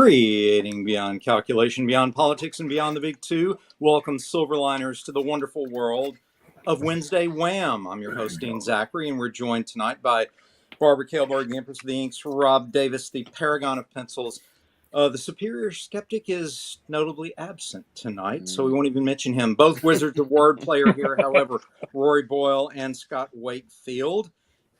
Creating beyond calculation, beyond politics, and beyond the big two. Welcome, Silverliners, to the wonderful world of Wednesday Wham. I'm your host, Dean Zachary, and we're joined tonight by Barbara Kailberg, the Empress of the Inks, Rob Davis, the Paragon of Pencils. The superior skeptic is notably absent tonight, so we won't even mention him. Both wizards of wordplay are here, however, Rory Boyle and Scott Wakefield.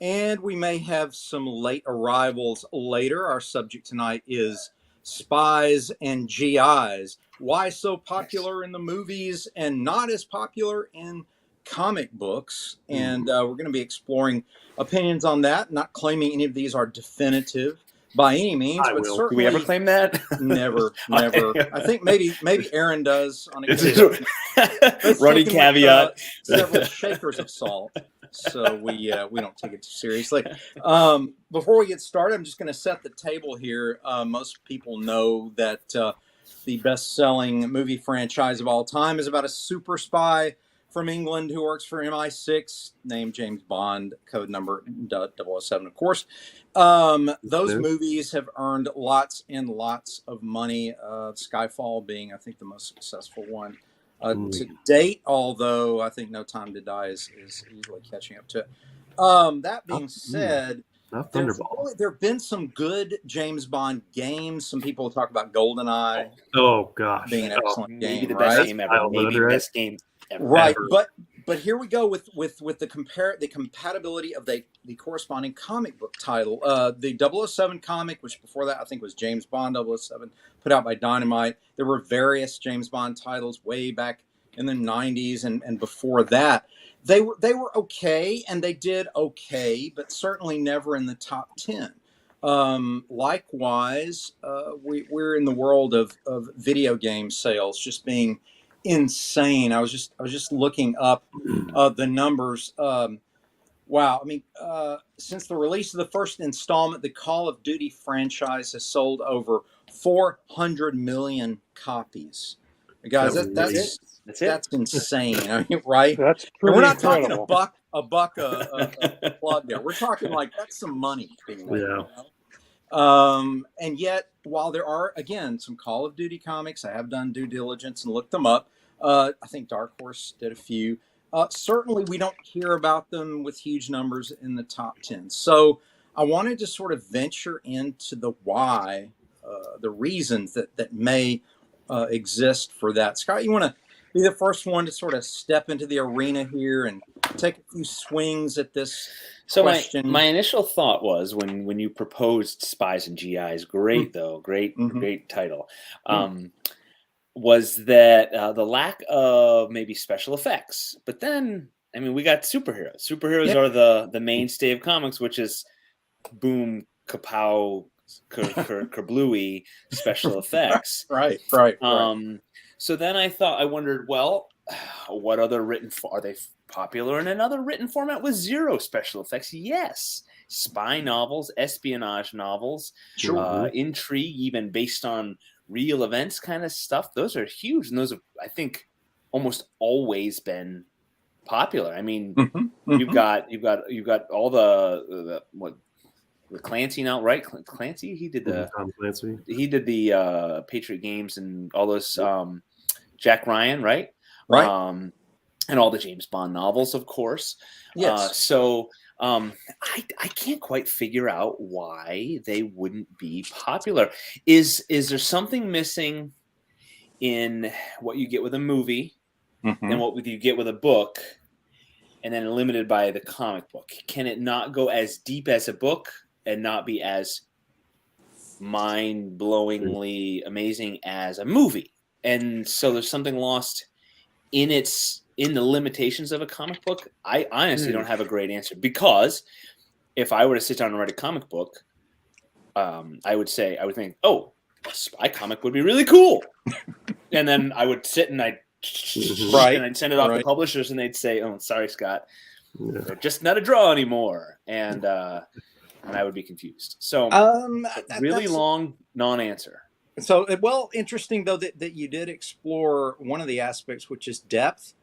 And we may have some late arrivals later. Our subject tonight is Spies and GIs. Why so popular in the movies and not as popular in comic books? And we're going to be exploring opinions on that, not claiming any of these are definitive by any means, but certainly. Do we ever claim that? Never. I think maybe Aaron does on a running caveat. Several shakers of salt, so we don't take it too seriously. Before we get started, I'm just going to set the table here. Most people know that the best-selling movie franchise of all time is about a super spy from England who works for MI6, named James Bond, code number 007, of course. Those movies have earned lots and lots of money, Skyfall being, I think, the most successful one to date, although I think No Time to Die is easily catching up to it. That being said, there have been some good James Bond games. Some people talk about GoldenEye. Oh, gosh. Being an excellent game, maybe the right? best game ever. Maybe the best game ever. Right, but here we go with the compatibility of the corresponding comic book title. The 007 comic, which before that I think was James Bond 007, put out by Dynamite. There were various James Bond titles way back in the 90s and before that. They were okay, and they did okay, but certainly never in the top 10. Likewise, we're in the world of video game sales just being insane. I was just looking up the numbers. Wow. I mean, since the release of the first installment, the Call of Duty franchise has sold over 400 million copies. Guys, that's insane. I mean, right? That's we're not incredible. talking a buck a plug there. We're talking like that's some money being made. Yeah. You know? And yet, while there are, again, some Call of Duty comics, I have done due diligence and looked them up. I think Dark Horse did a few. Certainly, we don't hear about them with huge numbers in the top 10. So I wanted to sort of venture into the why, the reasons that may exist for that. Scott, you want to be the first one to sort of step into the arena here and take a few swings at this question? My initial thought was when you proposed Spies and GIs, great title, was that the lack of maybe special effects. But then, I mean, we got superheroes. Superheroes are the mainstay of comics, which is boom, kapow, kerblooey special effects. Right. So then I wondered, well, what other are they popular in another written format with zero special effects? Yes. Spy novels, espionage novels, intrigue, even based on real events kind of stuff. Those are huge. And those have, I think, almost always been popular. I mean, you've got all the Clancy now, right? Clancy, he did Tom Clancy. He did the Patriot Games and all those Jack Ryan, right? Right. And all the James Bond novels, of course. Yes. I can't quite figure out why they wouldn't be popular. Is there something missing in what you get with a movie and what you get with a book, and then limited by the comic book? Can it not go as deep as a book and not be as mind-blowingly amazing as a movie? And so there's something lost in the limitations of a comic book. I honestly don't have a great answer, because if I were to sit down and write a comic book, I would think, oh, a spy comic would be really cool. And then I would sit and I'd send it off to publishers, and they'd say, oh, sorry, Scott, they're just not a draw anymore. And I would be confused. So really long non-answer. So, well, interesting, though, that you did explore one of the aspects, which is depth.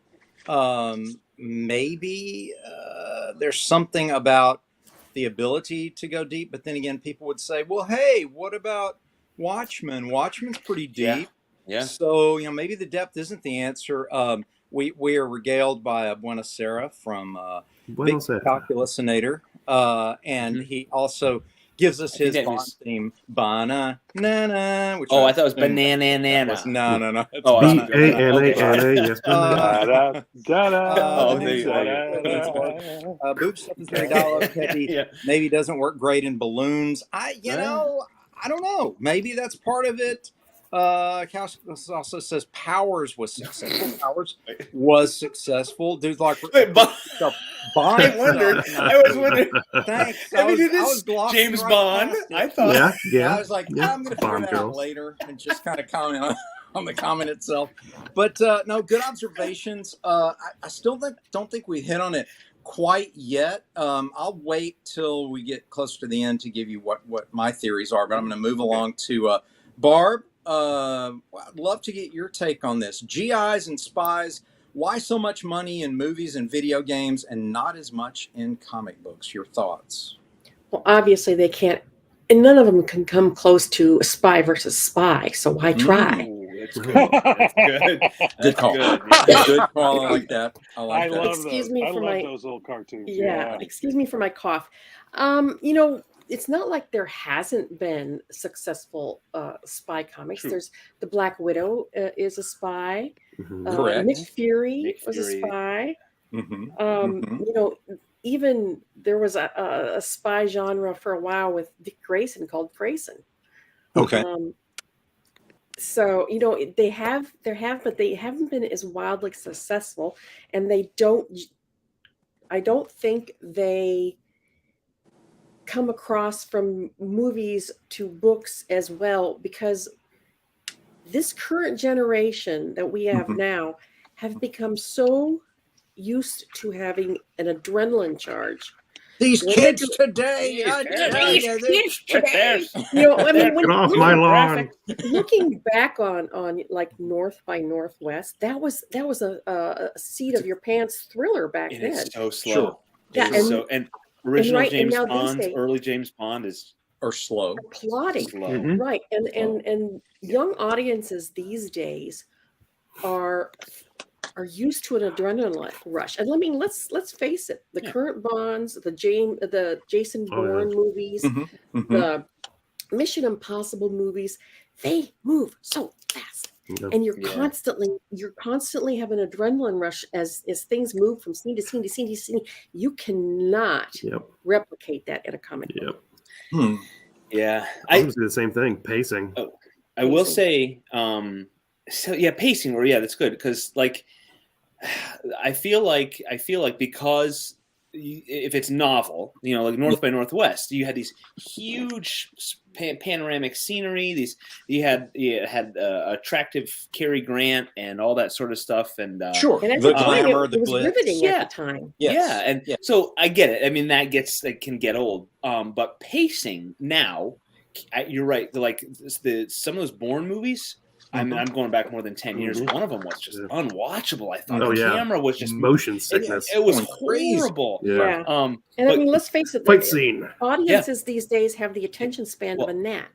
Maybe there's something about the ability to go deep, but then again, people would say, well, hey, what about Watchmen's pretty Yeah. deep. Yeah. So, maybe the depth isn't the answer. We are regaled by Buenos Aires from Big Buenos Aires. Calculusinator, and Mhm. he also gives us I think his that Bond was- theme, Bana Na, which Oh, I thought it was assume banana. that was no. It's Oh, I see. B-A-N-A-N-A, yes, Da da da da. Oh, the there name's you go. like Da, it's da, like da. boob stuff is very dialogue heavy. Yeah. Maybe doesn't work great in balloons. I don't know. Maybe that's part of it. Calculus also says Powers was successful. Powers was successful. Dude's like Wait, stuff. Bond I wondered. stuff. I was wondering. Thanks. I mean, it I is was glossing James right Bond. past it. I thought. Yeah. I was like, yeah. I'm going to figure Bond that out girls. later and just kind of comment on the comment itself. But no, good observations. I still don't think we hit on it quite yet. I'll wait till we get closer to the end to give you what my theories are. But I'm going to move along to Barb. I'd love to get your take on this. GIs and spies. Why so much money in movies and video games and not as much in comic books? Your thoughts? Well, obviously they can't, and none of them can come close to a spy versus spy. So why try? Ooh, that's good. That's good. Good call. Good. Good call. I like that. I like I that. love Excuse those. me I for love my- those little cartoons. Yeah, excuse me for my cough. It's not like there hasn't been successful spy comics. True. There's the Black Widow is a spy. Mhm. Correct. Nick Fury Nick was a Fury. spy. Mhm. Even there was a spy genre for a while with Dick Grayson called Grayson. Okay. So there have, but they haven't been as wildly successful, and I don't think they come across from movies to books as well, because this current generation that we have Mhm. now have become so used to having an adrenaline charge. These What kids do- today, I tell you, they- There's Get off my lawn. looking back on like North by Northwest, that was a seat of your pants thriller back And then. it's so slow. Sure. Yeah, It is so, and original right, and James now these Bond, days- early James Bond is are slow. Plotting. slow. Mhm. Right, and young audiences these days are used to an adrenaline rush. And let's face it, the Yeah. current Bonds, the Jason Oh, yeah. Bourne movies, Mhm. the Mission Impossible movies, they move so fast. Yep. And you're Yeah. constantly have an adrenaline rush as things move from scene to scene to scene to scene. You cannot Yep. replicate that in a comic book. Yep. Hmm. Yeah, I'm just do the same thing. Pacing. I will Pacing. say, so yeah, pacing. Or yeah, that's good because like, I feel like because if it's novel, like North by Northwest, you had these huge panoramic scenery. You had attractive Cary Grant and all that sort of stuff, and Sure. And at The the time, glamour, it the was glitz. riveting Yeah. at the time. Yes. yeah, and Yes. so I get it. I mean, that can get old. But pacing now, you're right. Like some of those Bourne movies. I mean, I'm going back more than 10 years. Mhm. One of them was just Yeah. unwatchable. I thought Oh, the yeah. camera was just Motion sickness. It was Going crazy. horrible. Yeah. And I But mean, let's face it, Fight the scene. audiences these days have the attention span of a gnat.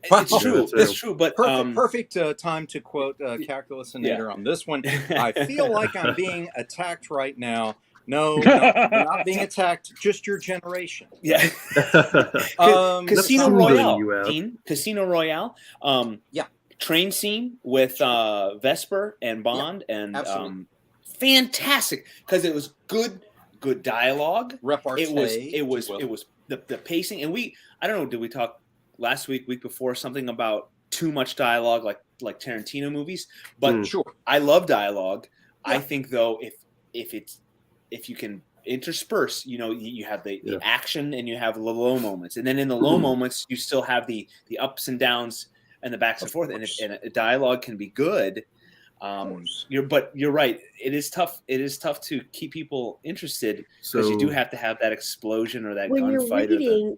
it's Wow. true. Yeah, too. It's true. But Perfect time to quote Calculusinator on this one. I feel like I'm being attacked right now. No, you're not being attacked. Just your generation. yeah. Um, Casino That's Royale. you out. Dean, Casino Royale. Yeah. Train scene with Vesper and Bond and absolutely. fantastic because it was good dialogue. repartee. It was if you will. the pacing, and I don't know, did we talk last week before, something about too much dialogue like Tarantino movies? But Sure. I love dialogue. Yeah. I think though if you can intersperse, you have the action and you have the low moments, and then in the low moments you still have the ups and downs and the backs and forth, and a dialogue can be good. You're right. It is tough. It is tough to keep people interested because you do have to have that explosion or that When you're gunfight. reading,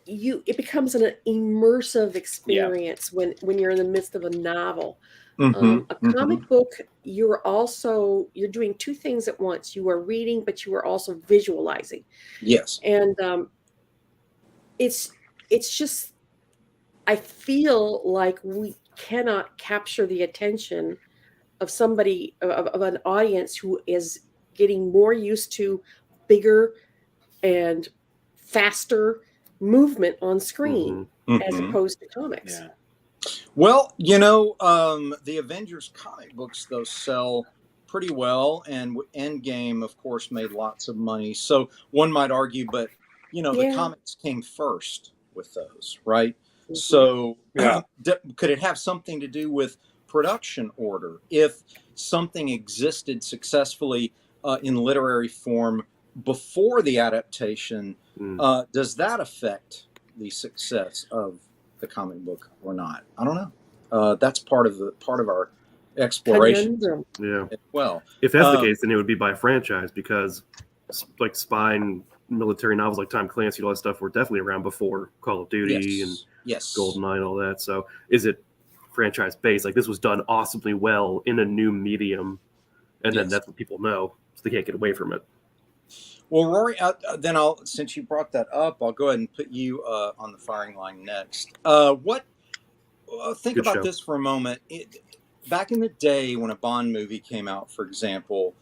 it becomes an immersive experience when you're in the midst of a novel. A comic book, you're doing two things at once. You are reading, but you are also visualizing. Yes. And it's just, I feel like we cannot capture the attention of somebody of an audience who is getting more used to bigger and faster movement on screen as Mhm. opposed to comics. Yeah. Well, the Avengers comic books, though, sell pretty well, and Endgame, of course, made lots of money. So one might argue, but, the Yeah. comics came first with those, right? Mhm. So Yeah. could it have something to do with production order? If something existed successfully in literary form before the adaptation, does that affect the success of the comic book or not? I don't know. That's part of our exploration Conundrum. Yeah. as well. If that's the case, then it would be by franchise, because like spy and military novels like Tom Clancy and all that stuff were definitely around before Call of Duty and GoldenEye and all that. So is it franchise based? Like, this was done awesomely well in a new medium, and then that's what people know, so they can't get away from it. Well, Rory, then since you brought that up, I'll go ahead and put you on the firing line next. Think Good about show. this for a moment. Back in the day when a Bond movie came out, for example,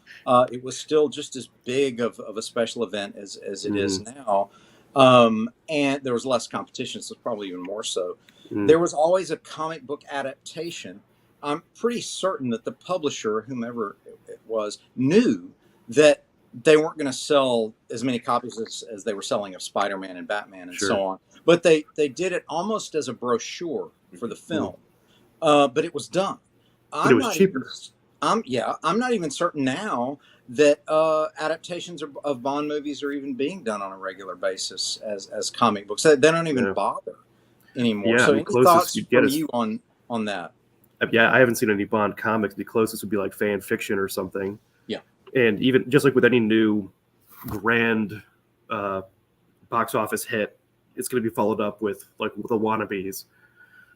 it was still just as big of a special event as it is now. And there was less competition, so it's probably even more so. There was always a comic book adaptation. I'm pretty certain that the publisher, whomever it was, knew that they weren't going to sell as many copies as they were selling of Spider-Man and Batman and so on. But they did it almost as a brochure for the film. But it was done. But it was cheaper. I'm not even certain now that adaptations of Bond movies are even being done on a regular basis as comic books. They don't even bother anymore. Yeah, So the any closest thoughts you'd get from is- you on that? Yeah, I haven't seen any Bond comics. The closest would be like fan fiction or something. Yeah. And even just like with any new grand box office hit, it's going to be followed up with like the wannabes.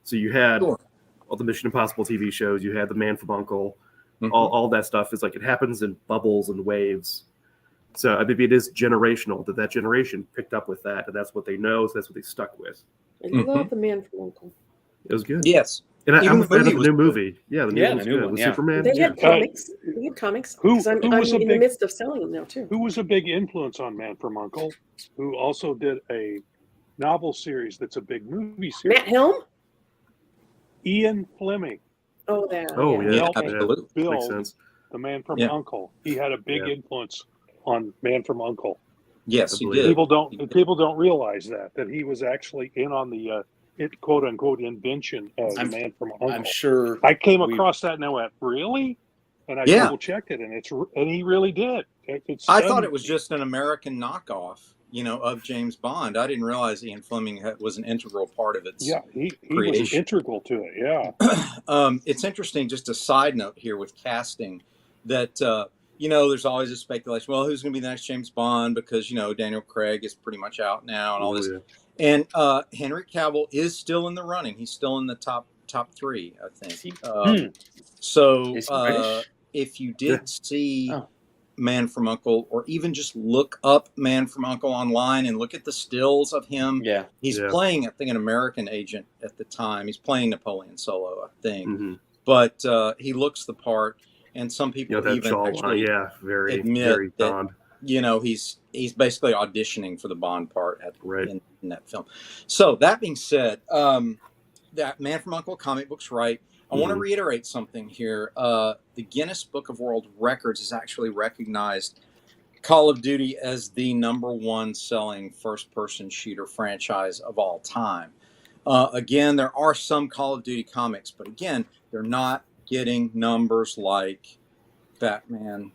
So you had all the Mission Impossible TV shows, you had The Man from U.N.C.L.E., all that stuff is like, it happens in bubbles and waves. So maybe it is generational, that generation picked up with that, and that's what they know, so that's what they stuck with. I love The Man from U.N.C.L.E. It was good. Yes. And I'm Even a fan of the was new good. movie. Yeah, the new one was new good. one, With yeah. Superman. They had comics. They had comics. Who Because I'm was a in the big- midst of selling them now too. Who was a big influence on Man from U.N.C.L.E., who also did a novel series that's a big movie series? Matt Helm? Ian Fleming. Oh, that. Oh, yeah. Helped absolutely. Makes build sense. The Man from Yeah. U.N.C.L.E. He had a big influence on Man from U.N.C.L.E. Yes, he believe did. People don't realize that he was actually in on the quote unquote invention of The Man from U.N.C.L.E. I'm sure I came across that and I went, really? And I Yeah. double checked it, and he really did. I thought it was just an American knockoff, of James Bond. I didn't realize Ian Fleming was an integral part of its he was creation. integral to it. Yeah. It's interesting, just a side note here with casting, that there's always a speculation, well, who's going to be the next James Bond, because Daniel Craig is pretty much out now and all this. And Henry Cavill is still in the running. He's still in the top three, I think. So Is he British? if you did see Man from U.N.C.L.E., or even just look up Man from U.N.C.L.E. online and look at the stills of him. Yeah. He's playing, I think, an American agent at the time. He's playing Napoleon Solo, I think. Mm-hmm. But he looks the part, and some people that even actually very, admit very that Bond. He's basically auditioning for the Bond part in that film. So that being said, that Man from U.N.C.L.E. comic book's right. I want to reiterate something here. The Guinness Book of World Records has actually recognized Call of Duty as the #1 selling first-person shooter franchise of all time. Again, there are some Call of Duty comics, but again, they're not getting numbers like Batman,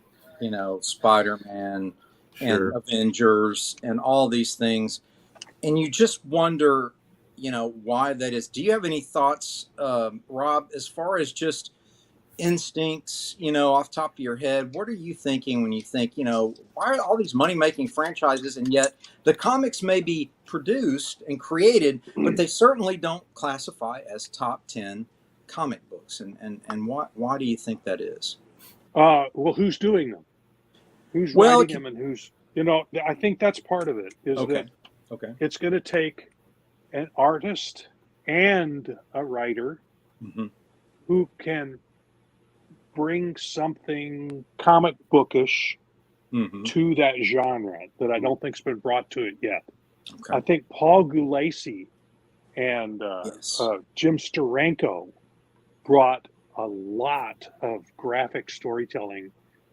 Spider-Man, and Avengers, and all these things. And you just wonder, why that is. Do you have any thoughts, Rob, as far as just instincts, off the top of your head? What are you thinking when you think, why are all these money-making franchises, and yet the comics may be produced and created, but they certainly don't classify as top 10 comic books? And why do you think that is? Well, who's doing them? Who's writing them, and who's, I think that's part of it, is that Okay. it's going to take an artist and a writer Mhm. who can bring something comic bookish Mhm. to that genre that I don't think's been brought to it yet. Okay. I think Paul Gulacy and Yes. Jim Steranko brought a lot of graphic storytelling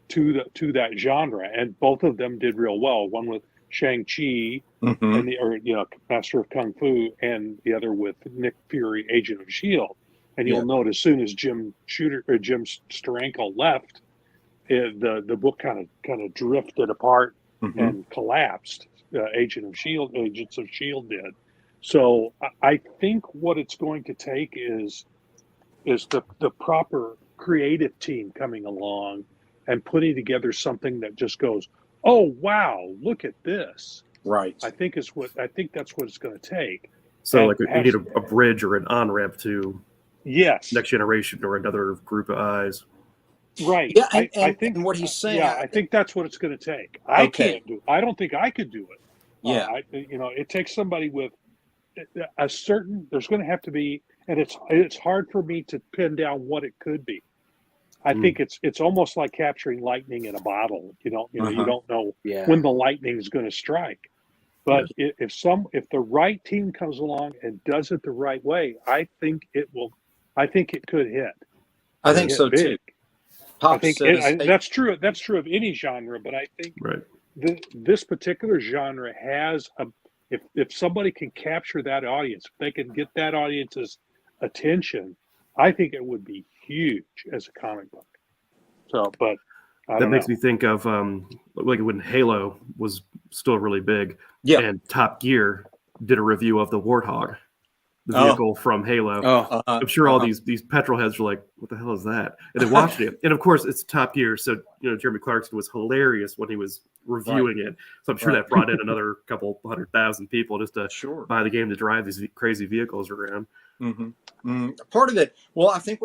to that genre, and both of them did real well. One with Shang-Chi Mhm. and Master of Kung Fu, and the other with Nick Fury, Agent of Shield. And you'll Yeah. note as soon as Jim Steranko left, the book kind of drifted apart Mhm. and collapsed. Agents of Shield did. So I think what it's going to take is the proper creative team coming along and putting together something that just goes, oh wow, look at this. Right. I think that's what it's going to take. So, And like, you need a bridge or an on ramp to yes, next generation or another group of eyes. right. Yeah, I think and what he's saying. yeah, I think that's what it's going to take. I Okay. can't do. I don't think I could do it. Yeah. It takes somebody with a certain. There's going to have to be, and it's hard for me to pin down what it could be. I think it's almost like capturing lightning in a bottle. You don't know Yeah. when the lightning is going to strike. But if the right team comes along and does it the right way, I think it will. I think it could hit. I think Hit so big. too. Pop I think says, hey, that's true. That's true of any genre, but I think Right. this particular genre has a. If somebody can capture that audience, if they can get that audience's attention, I think it would be huge as a comic book. So, but I That don't makes know. me think of like when Halo was still really big, Yeah. and Top Gear did a review of the Warthog, the Oh. vehicle from Halo. Oh, I'm sure all these petrol heads were like, "What the hell is that?" And they watched it, and of course, it's Top Gear. So Jeremy Clarkson was hilarious when he was reviewing it. So I'm sure Right. that brought in another couple 100,000 people just to Sure. buy the game to drive these crazy vehicles around. Part of it. Well, I think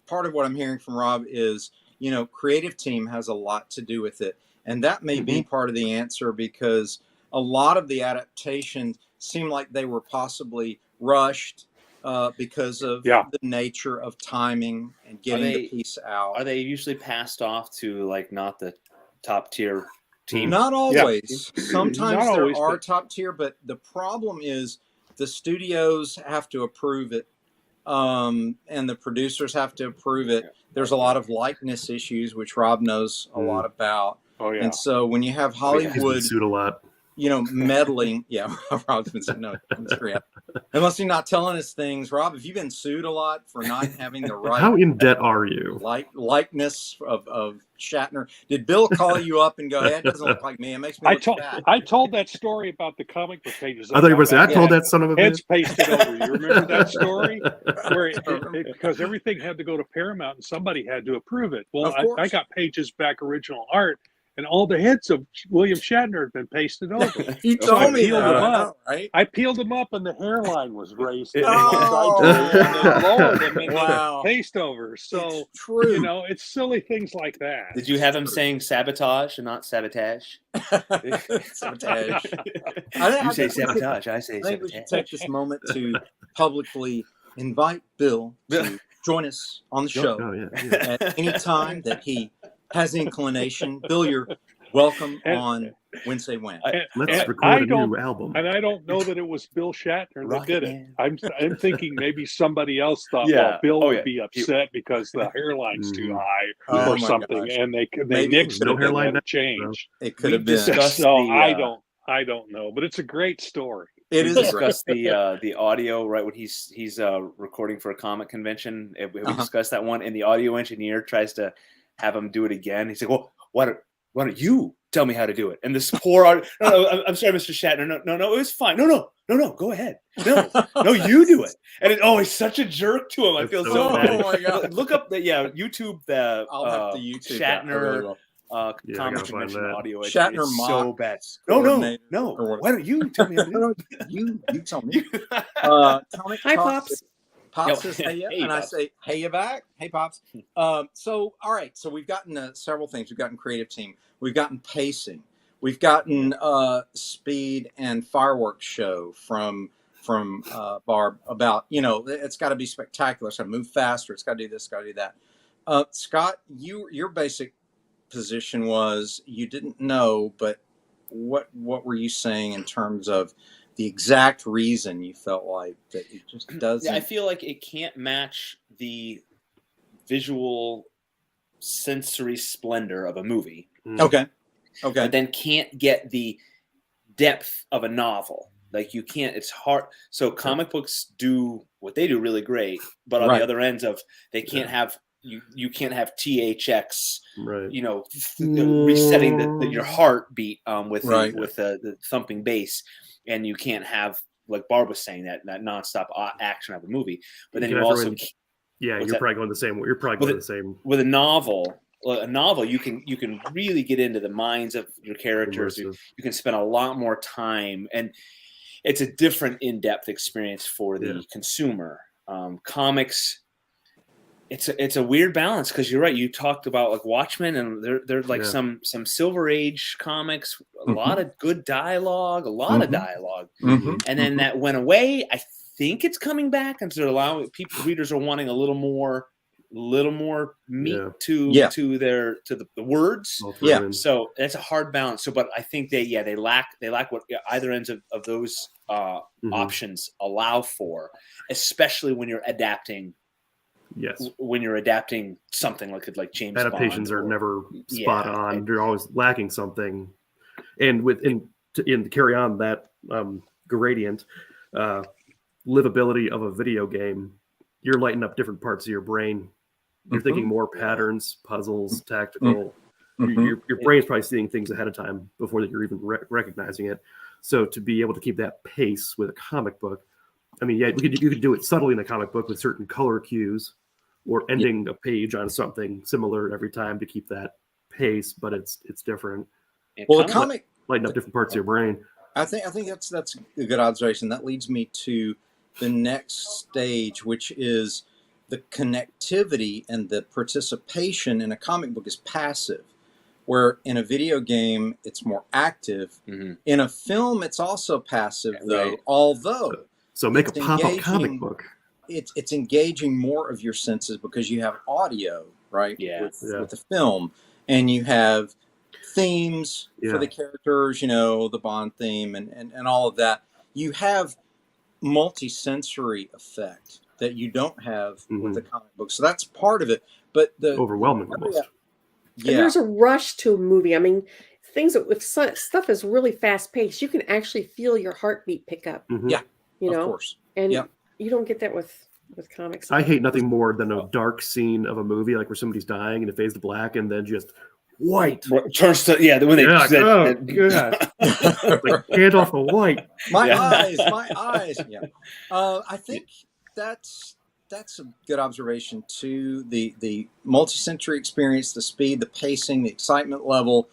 part of what I'm hearing from Rob is, creative team has a lot to do with it, and that may be part of the answer, because a lot of the adaptations seem like they were possibly rushed because of the nature of timing and getting the piece out. Are they usually passed off to like not the top tier team? Not always. Yeah. Sometimes Not there always, are but- top tier, but the problem is the studios have to approve it, and the producers have to approve it. There's a lot of likeness issues, which Rob knows a lot about. Oh yeah. And so when you have He's been Hollywood, sued a lot. meddling, Rob's been saying, no, I'm screwed up. Unless you're not telling us things. Rob, have you been sued a lot for not having the right How in debt are you? likeness of Shatner? Did Bill call you up and go, hey, it doesn't look like me, it makes me look fat? I told that story about the comic book pages. I thought you were saying, I told that son of a heads bitch. pasted over. You remember that story? Where because everything had to go to Paramount and somebody had to approve it. Well, Of course. I got pages back original art, and all the heads of William Shatner had been pasted over. You So I told me peeled that, them I up. know, right? I peeled them up, and the hairline was raised. Oh. And then lowered and then Wow. paste over. So It's true. it's silly things like that. Did you have him saying sabotage and not sabotage? Sabotage. You say sabotage, I say I think we should sabotage. take this moment to publicly invite Bill to join us on the show Oh, yeah. at any time that he has inclination. Bill, you're welcome on Wednesday Wham. Let's And record I a don't- new album. And I don't know that it was Bill Shatner that Rocket did it. Man. I'm thinking maybe somebody else thought, Yeah. well, Bill Oh, would yeah. be upset because the hairline's too high Oh, or my something, gosh. and they Maybe nixed no it and hairline had now, it changed. It could We have been. discussed So the, I don't know, but it's a great story. It we is a great. discussed the audio right when he's recording for a comic convention. We discussed that one, and the audio engineer tries to have him do it again. He's like, "Well, why don't you tell me how to do it?" And this poor no, I'm sorry, Mr. Shatner. No, it was fine. No, go ahead. No, you do it. And he's such a jerk to him. I feel That's so so bad. funny. Oh my God. Look up YouTube the I'll have to YouTube that. I really Shatner will. Yeah, I comic gotta find convention that. audio. Shatner It's so mock bad. coordinator No. or what- Why don't you tell me how to do it? You tell me. Comic Hi, Talk Pops. says- Pops Yo, says, hey, hey, and I Pops. say, hey, you back? Hey, Pops. So, all right. So we've gotten several things. We've gotten creative team. We've gotten pacing. We've gotten speed and fireworks show from from Barb about, it's got to be spectacular. It's got to move faster. It's got to do this, got to do that. Scott, your basic position was you didn't know, but what were you saying in terms of the exact reason you felt like that it just doesn't? I feel like it can't match the visual sensory splendor of a movie. Okay. But then can't get the depth of a novel. Like you can't, it's hard. So comic books do what they do really great, but on the other ends of they can't have you can't have THX, resetting your heartbeat with the thumping bass, and you can't have, like Barb was saying, that nonstop action of a movie. But then you also you're probably going the same way. You're probably going the same with a novel. A novel, you can really get into the minds of your characters. You can spend a lot more time, and it's a different in-depth experience for the consumer. Comics, it's a weird balance because you're right. You talked about like Watchmen, and they're like some Silver Age comics, a lot of good dialogue, of dialogue, and then that went away. I think it's coming back, and so allowing readers are wanting a little more meat to the words. So that's a hard balance. So, but I think they lack what either ends of those options allow for, especially when you're adapting. Yes. When you're adapting something like James adaptations Bond are never spot on. You're always lacking something. And to carry on that gradient, livability of a video game, you're lighting up different parts of your brain. You're thinking more patterns, puzzles, tactical. Your brain's probably seeing things ahead of time before that you're even recognizing it. So to be able to keep that pace with a comic book, I mean, you could do it subtly in a comic book with certain color cues or ending a page on something similar every time to keep that pace, but it's different. Well, a comic lighting up different parts of your brain. I think that's a good observation. That leads me to the next stage, which is the connectivity and the participation in a comic book is passive, where in a video game it's more active. In a film, it's also passive, though. Although, so make a pop-up comic book. It's engaging more of your senses because you have audio, right? With the film, and you have themes for the characters. The Bond theme and all of that. You have multi-sensory effect that you don't have with the comic book. So that's part of it. But the overwhelming almost. And there's a rush to a movie. I mean, things that if stuff is really fast paced, you can actually feel your heartbeat pick up. Yeah, of course. And you don't get that with comics. I hate nothing more than a dark scene of a movie, like where somebody's dying and it fades to black, and then just white turns to when they like, hand off the white. My eyes. Yeah, I think that's a good observation too. The multi-sensory experience, the speed, the pacing, the excitement level.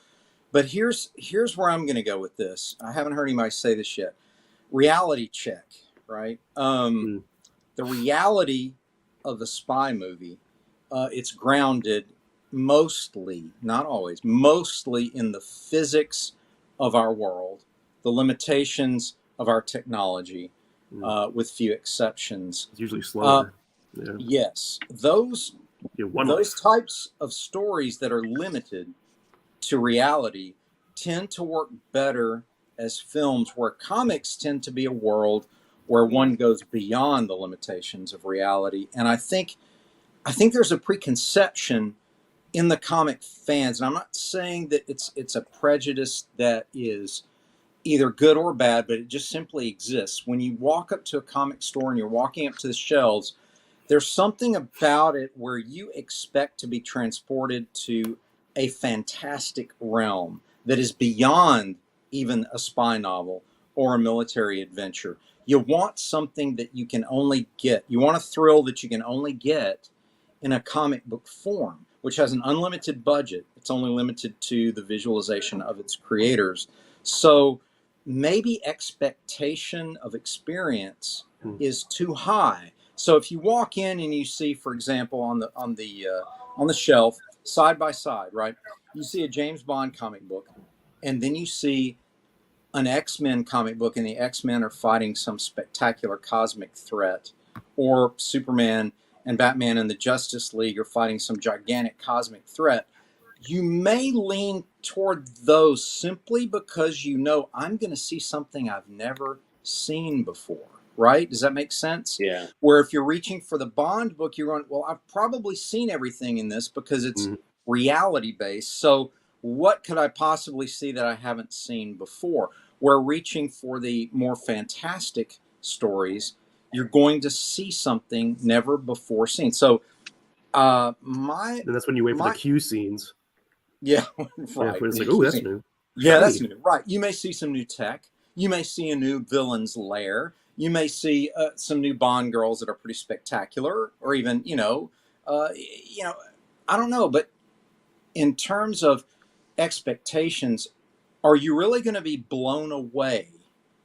But here's where I'm going to go with this. I haven't heard anybody say this yet. Reality check, right? The reality of the spy movie, it's grounded mostly, not always, mostly in the physics of our world, the limitations of our technology, with few exceptions. It's usually slower. Yes, those types of stories that are limited to reality tend to work better as films, where comics tend to be a world where one goes beyond the limitations of reality. And I think there's a preconception in the comic fans, and I'm not saying that it's a prejudice that is either good or bad, but it just simply exists. When you walk up to a comic store and you're walking up to the shelves, there's something about it where you expect to be transported to a fantastic realm that is beyond even a spy novel or a military adventure. You want something that you can only get. You want a thrill that you can only get in a comic book form, which has an unlimited budget. It's only limited to the visualization of its creators. So maybe expectation of experience is too high. So if you walk in and you see, for example, on the shelf, side by side, right, you see a James Bond comic book, and then you see an X-Men comic book and the X-Men are fighting some spectacular cosmic threat, or Superman and Batman and the Justice League are fighting some gigantic cosmic threat, you may lean toward those simply because you know I'm going to see something I've never seen before, right? Does that make sense? Yeah. Where if you're reaching for the Bond book, you're going, well, I've probably seen everything in this because it's reality based. So what could I possibly see that I haven't seen before? Where reaching for the more fantastic stories, you're going to see something never before seen. So And that's when you wait for the Q scenes. Yeah, Yeah, right. when it's like, oh, that's new. Yeah, Shiny. that's new. Right. You may see some new tech. You may see a new villain's lair. You may see some new Bond girls that are pretty spectacular, or even, I don't know. But in terms of expectations, are you really going to be blown away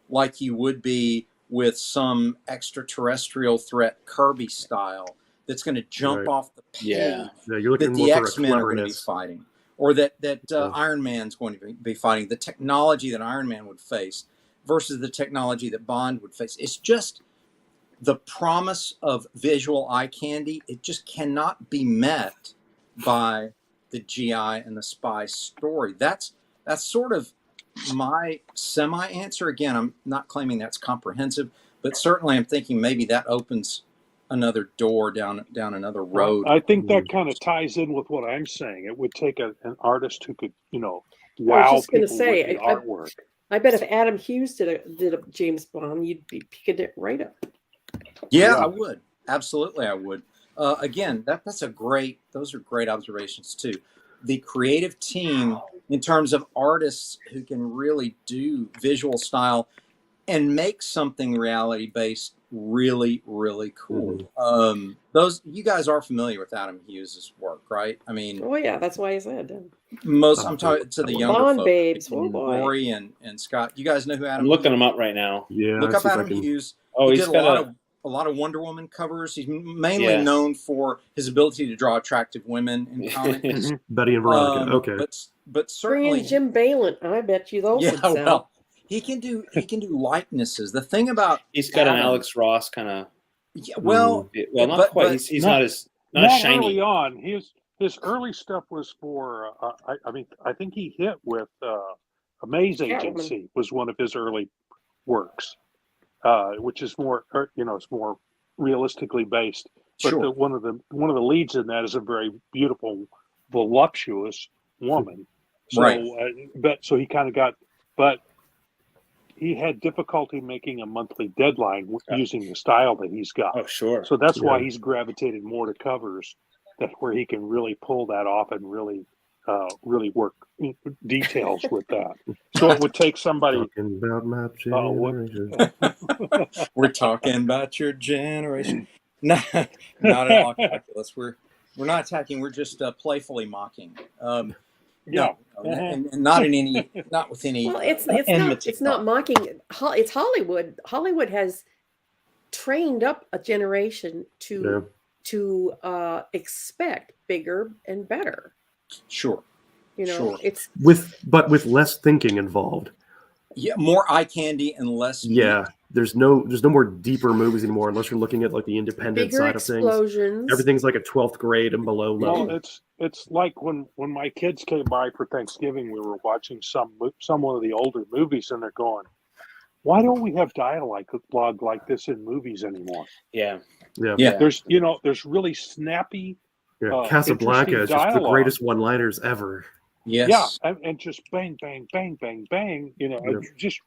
like you would be with some extraterrestrial threat Kirby style that's going to jump off the page Yeah. Yeah, you're looking that more the for a X-Men are going to be cleverness. fighting, or that Yeah. Iron Man's going to be fighting, the technology that Iron Man would face versus the technology that Bond would face? It's just the promise of visual eye candy. It just cannot be met by the GI and the spy story. That's sort of my semi answer. Again, I'm not claiming that's comprehensive, but certainly I'm thinking maybe that opens another door down another road. I think that kind of ties in with what I'm saying. It would take an artist who could, wow I was just people gonna say, with the artwork. I bet if Adam Hughes did a James Bond, you'd be picking it right up. Yeah, I would. Absolutely, I would. Again, those are great observations too. The creative team, in terms of artists who can really do visual style and make something reality based, really, really cool. Those, you guys are familiar with Adam Hughes' work, right? I mean, Oh yeah, that's why I said. I'm talking to the younger Bond folks, babes. Oh boy. Rory and Scott. You guys know who Adam? I'm looking Hughes him up right now. Yeah, Look I'll up see if I Adam can- Hughes. Oh, He he's did got a lot of Wonder Woman covers. He's mainly known for his ability to draw attractive women in comics. Betty and Veronica. Okay. But certainly, Bring Jim Balin. I bet you those would sell. well, he can do likenesses. The thing about He's got an Adam- Alex Ross kind of. well, Well, not but- quite. but He's not- not as shiny. Early on, his early stuff was for. I think he hit with Maze Catwoman. Agency was one of his early works, which is more, it's more realistically based. But Sure. one of the leads in that is a very beautiful, voluptuous woman. So, Right. So he kind of got, but he had difficulty making a monthly deadline using the style that he's got. Oh, sure. So that's why Yeah. he's gravitated more to covers, that where he can really pull that off and really work details with that. So it would take somebody. Talking about my what? generation. We're talking about your generation. Not at all, calculus. We're not attacking. We're just playfully mocking. No, and not in any, not with any. Well, it's enmity not thought. mocking. It's Hollywood. Hollywood has trained up a generation to expect bigger and better. Sure. Sure. It's with less thinking involved. Yeah, more eye candy and less. Yeah, there's no more deeper movies anymore unless you're looking at like the independent bigger side of things. explosions. Everything's like a 12th grade and below level. Well, it's like when my kids came by for Thanksgiving, we were watching some one of the older movies, and they're going, "Why don't we have dialogue like this in movies anymore?" Yeah. Yeah. There's really snappy. Casablanca is just the dialogue. greatest one-liners ever. Yes. Yeah, and just bang, bang, bang, bang, bang. Just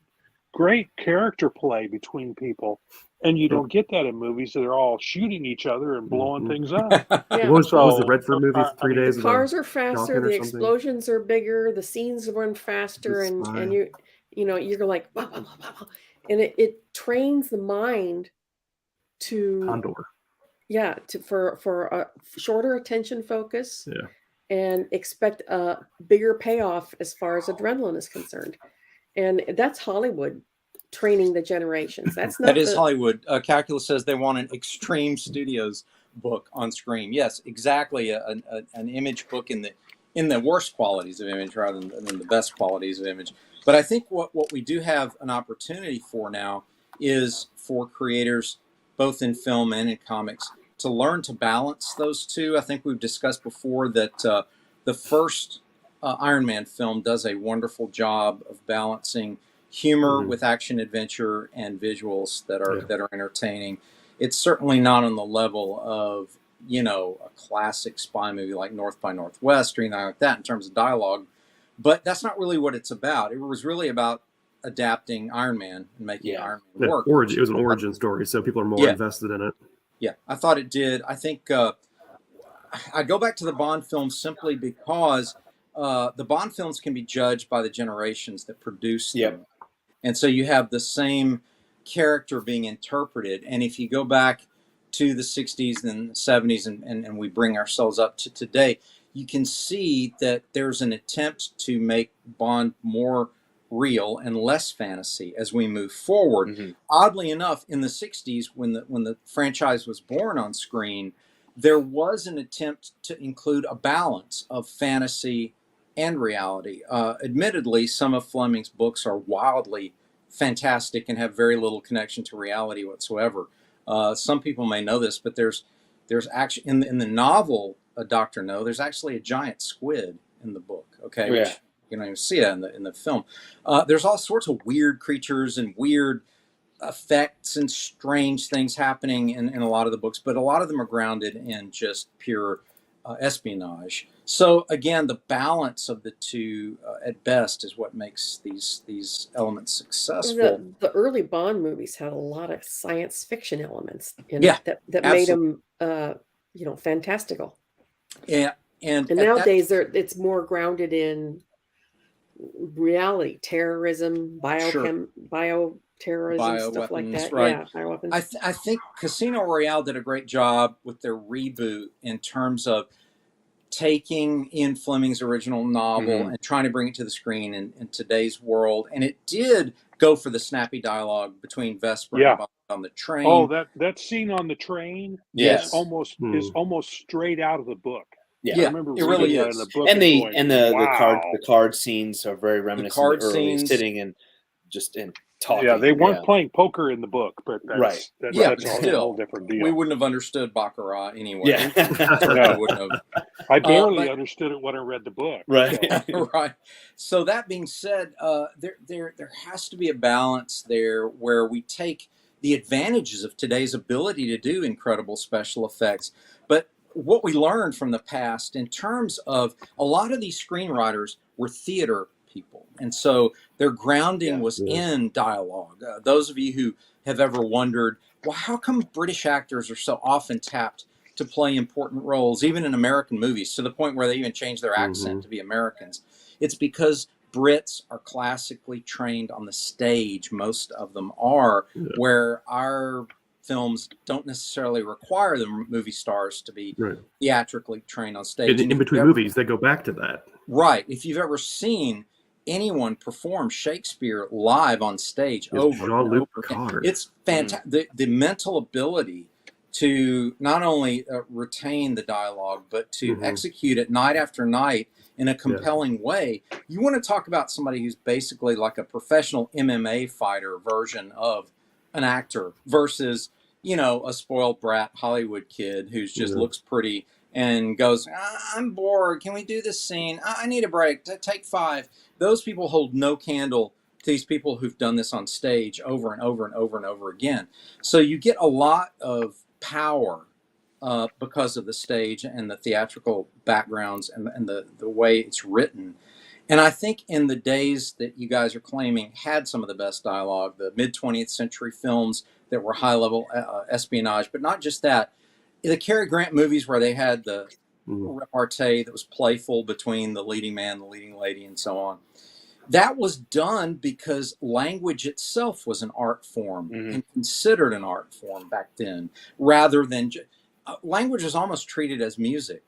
great character play between people, and you don't get that in movies. They're all shooting each other and blowing things up. Yeah. What was the So, Redford movie? 3 days. The of them cars are faster, talking or the something? explosions are bigger, the scenes run faster, It's and fine. you're like, wow, wow, wow, wow. And it trains the mind to Condor. for a shorter attention focus. Yeah. And expect a bigger payoff as far as adrenaline is concerned. And that's Hollywood training the generations. That's not That is Hollywood. Calculus says they want an Extreme Studios book on screen. Yes, exactly. An image book in the worst qualities of image rather than the best qualities of image. But I think what we do have an opportunity for now is for creators, both in film and in comics, to learn to balance those two. I think we've discussed before that the first Iron Man film does a wonderful job of balancing humor with action, adventure, and visuals that are entertaining. It's certainly not on the level of, you know, a classic spy movie like North by Northwest or anything like that in terms of dialogue, but that's not really what it's about. It was really about adapting Iron Man and making Iron Man work. It was an origin story, so people are more invested in it. Yeah, I thought it did. I think I go back to the Bond films simply because the Bond films can be judged by the generations that produced them. And so you have the same character being interpreted. And if you go back to the 60s and 70s and we bring ourselves up to today, you can see that there's an attempt to make Bond more real and less fantasy as we move forward. Oddly enough, in the 60s, when the franchise was born on screen, there was an attempt to include a balance of fantasy and reality. Admittedly, some of Fleming's books are wildly fantastic and have very little connection to reality whatsoever. Some people may know this, but there's actually in the novel Dr. No, there's actually a giant squid in the book. Okay, which you don't even see it in the film. There's all sorts of weird creatures and weird effects and strange things happening in a lot of the books, but a lot of them are grounded in just pure espionage. So again, the balance of the two at best is what makes these elements successful. The early Bond movies had a lot of science fiction elements in it that made them fantastical. Yeah, and nowadays it's more grounded in reality, terrorism, bioterrorism, stuff like that. Right. Yeah, bioweapons. I think Casino Royale did a great job with their reboot in terms of taking Ian Fleming's original novel and trying to bring it to the screen in today's world. And it did go for the snappy dialogue between Vesper and Bond on the train. Oh, that scene on the train is almost straight out of the book. Yeah, I remember it really is. In the book and wow. the card scenes are very reminiscent of the early sitting and talking. Yeah, they weren't playing poker in the book, but that's a whole different deal. We wouldn't have understood Baccarat anyway. Yeah. Wouldn't have. I barely understood it when I read the book. Right. So. Right. So that being said, there has to be a balance there where we take the advantages of today's ability to do incredible special effects, but what we learned from the past in terms of a lot of these screenwriters were theater people. And so their grounding was in dialogue. Those of you who have ever wondered, well, how come British actors are so often tapped to play important roles, even in American movies, to the point where they even change their accent to be Americans? It's because Brits are classically trained on the stage. Most of them are, where our films don't necessarily require the movie stars to be theatrically trained on stage. In between movies, they go back to that. Right. If you've ever seen anyone perform Shakespeare live on stage over Jean-Luc and over, Picard. it's fantastic. The mental ability to not only retain the dialogue, but to execute it night after night in a compelling way. You want to talk about somebody who's basically like a professional MMA fighter version of an actor versus, a spoiled brat Hollywood kid who's just looks pretty and goes, I'm bored. Can we do this scene? I need a break. Take 5. Those people hold no candle to these people who've done this on stage over and over and over and over again. So you get a lot of power because of the stage and the theatrical backgrounds and the way it's written. And I think in the days that you guys are claiming had some of the best dialogue, the mid-20th century films that were high-level espionage, but not just that, the Cary Grant movies where they had the repartee that was playful between the leading man, the leading lady, and so on. That was done because language itself was an art form and considered an art form back then, rather than language was almost treated as music.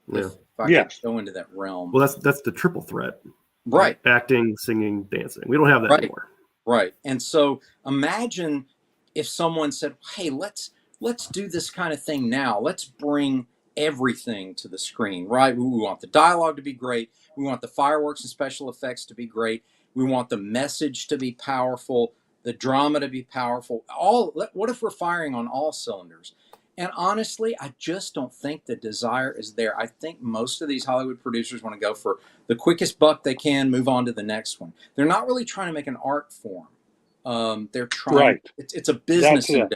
If I could go into that realm. Well, that's the triple threat. Right. Acting, singing, dancing. We don't have that anymore. Right. And so imagine if someone said, hey, let's do this kind of thing now. Let's bring everything to the screen, right? We want the dialogue to be great. We want the fireworks and special effects to be great. We want the message to be powerful, the drama to be powerful. What if we're firing on all cylinders? And honestly, I just don't think the desire is there. I think most of these Hollywood producers want to go for the quickest buck they can, move on to the next one. They're not really trying to make an art form. They're trying. Right. It's a business endeavor.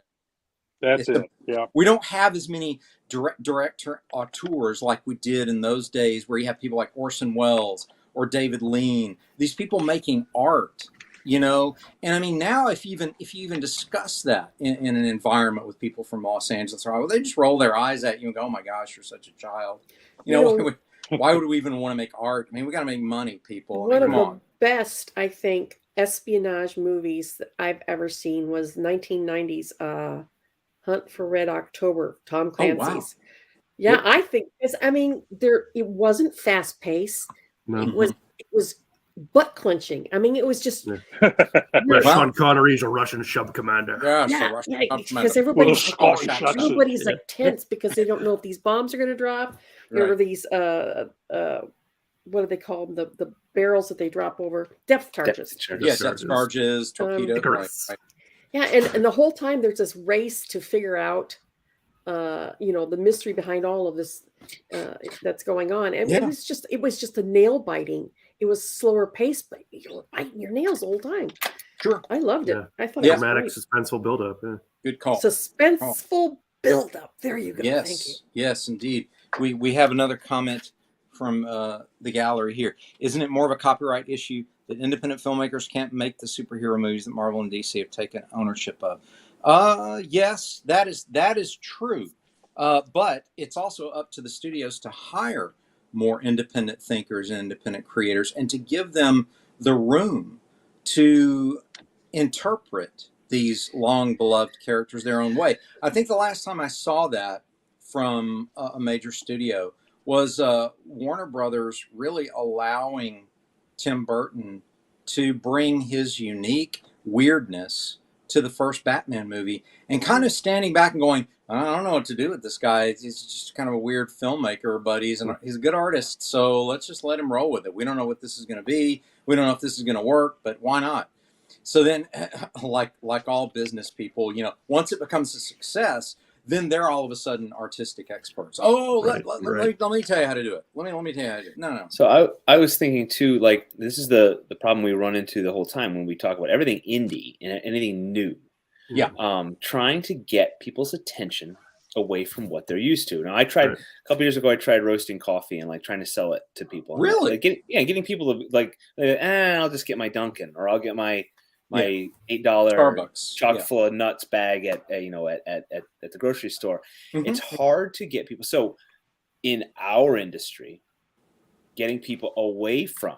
That's it. Yeah. We don't have as many director auteurs like we did in those days, where you have people like Orson Welles or David Lean. These people making art, And I mean, now if you even discuss that in an environment with people from Los Angeles, they just roll their eyes at you and go, "Oh my gosh, you're such a child." Why would we even want to make art? I mean, we got to make money, people. One of the best, I think, espionage movies that I've ever seen was 1990s Hunt for Red October, Tom Clancy's. Oh, wow. Yeah, yep. I think it wasn't fast paced. No. It was butt clenching. I mean, it was just Sean Connery's a Russian sub commander. Because everybody's like tense because they don't know if these bombs are going to drop or these what do they call them? The barrels that they drop over, depth charges. Depth charges, torpedoes. Yeah, and the whole time there's this race to figure out, the mystery behind all of this that's going on. And it was just a nail biting. It was slower paced, but you were biting your nails the whole time. Sure, I loved it. I thought dramatic, suspenseful buildup. Yeah. Good call. Suspenseful buildup. There you go. Yes, thank you. Yes, indeed. We have another comment from the gallery here. Isn't it more of a copyright issue that independent filmmakers can't make the superhero movies that Marvel and DC have taken ownership of? Yes, that is true. But it's also up to the studios to hire more independent thinkers and independent creators and to give them the room to interpret these long beloved characters their own way. I think the last time I saw that from a major studio was Warner Brothers really allowing Tim Burton to bring his unique weirdness to the first Batman movie and kind of standing back and going, I don't know what to do with this guy. He's just kind of a weird filmmaker, but he's a good artist. So let's just let him roll with it. We don't know what this is going to be. We don't know if this is going to work, but why not? So then, like all business people, once it becomes a success, then they're all of a sudden artistic experts. Let me tell you how to do it. Let me tell you how to do it. No. So I was thinking too, like this is the problem we run into the whole time when we talk about everything indie and anything new. Yeah. Trying to get people's attention away from what they're used to. Now, I tried a couple years ago. I tried roasting coffee and like trying to sell it to people. Really? Getting people to like, I'll just get my Dunkin' or I'll get my $8 Starbucks chock full of nuts bag at the grocery store. Mm-hmm. It's hard to get people. So in our industry, getting people away from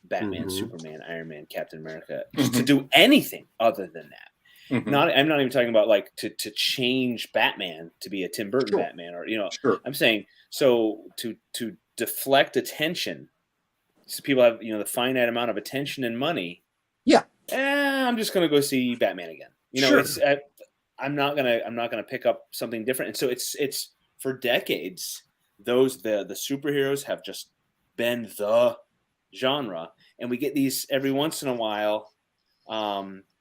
Batman, Superman, Iron Man, Captain America to do anything other than that. Mm-hmm. I'm not even talking about like to change Batman to be a Tim Burton Batman or I'm saying so to deflect attention, so people have the finite amount of attention and money. Yeah, I'm just gonna go see Batman again. It's I'm not gonna pick up something different. And so it's for decades the superheroes have just been the genre, and we get these every once in a while.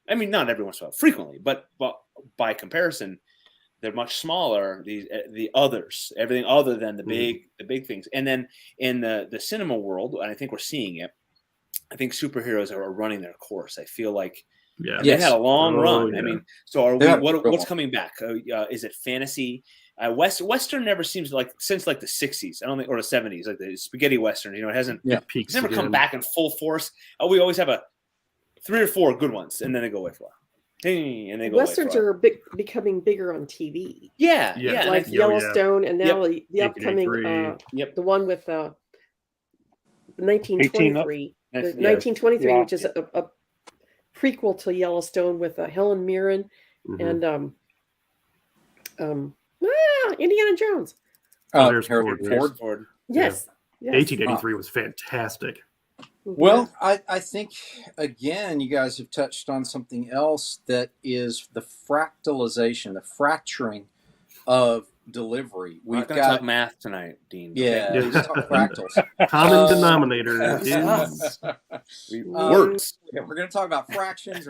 I mean, not every once in a while, frequently, but by comparison, they're much smaller. The others, everything other than the big things, and then in the cinema world, and I think we're seeing it. I think superheroes are running their course. I feel like they had a long run. Yeah. I mean, so are we? What's coming back? Is it fantasy? Western never seems like since like the 60s. I don't think, or the 70s, like the spaghetti Western. It hasn't. It's never come back in full force. We always have 3 or 4 good ones, and then they go away for a while. And they go Westerns are becoming bigger on TV. Yeah. Like Yellowstone, and now the upcoming, the one with 1923, 1923, which is a prequel to Yellowstone with Helen Mirren and Indiana Jones. Ford. Yes. 1883 was fantastic. Well, I think, again, you guys have touched on something else that is the fractalization, the fracturing of delivery. We've got to talk math tonight, Dean. Yeah, let's talk fractals. Common denominator is Words. Yeah, we're going to talk about fractions.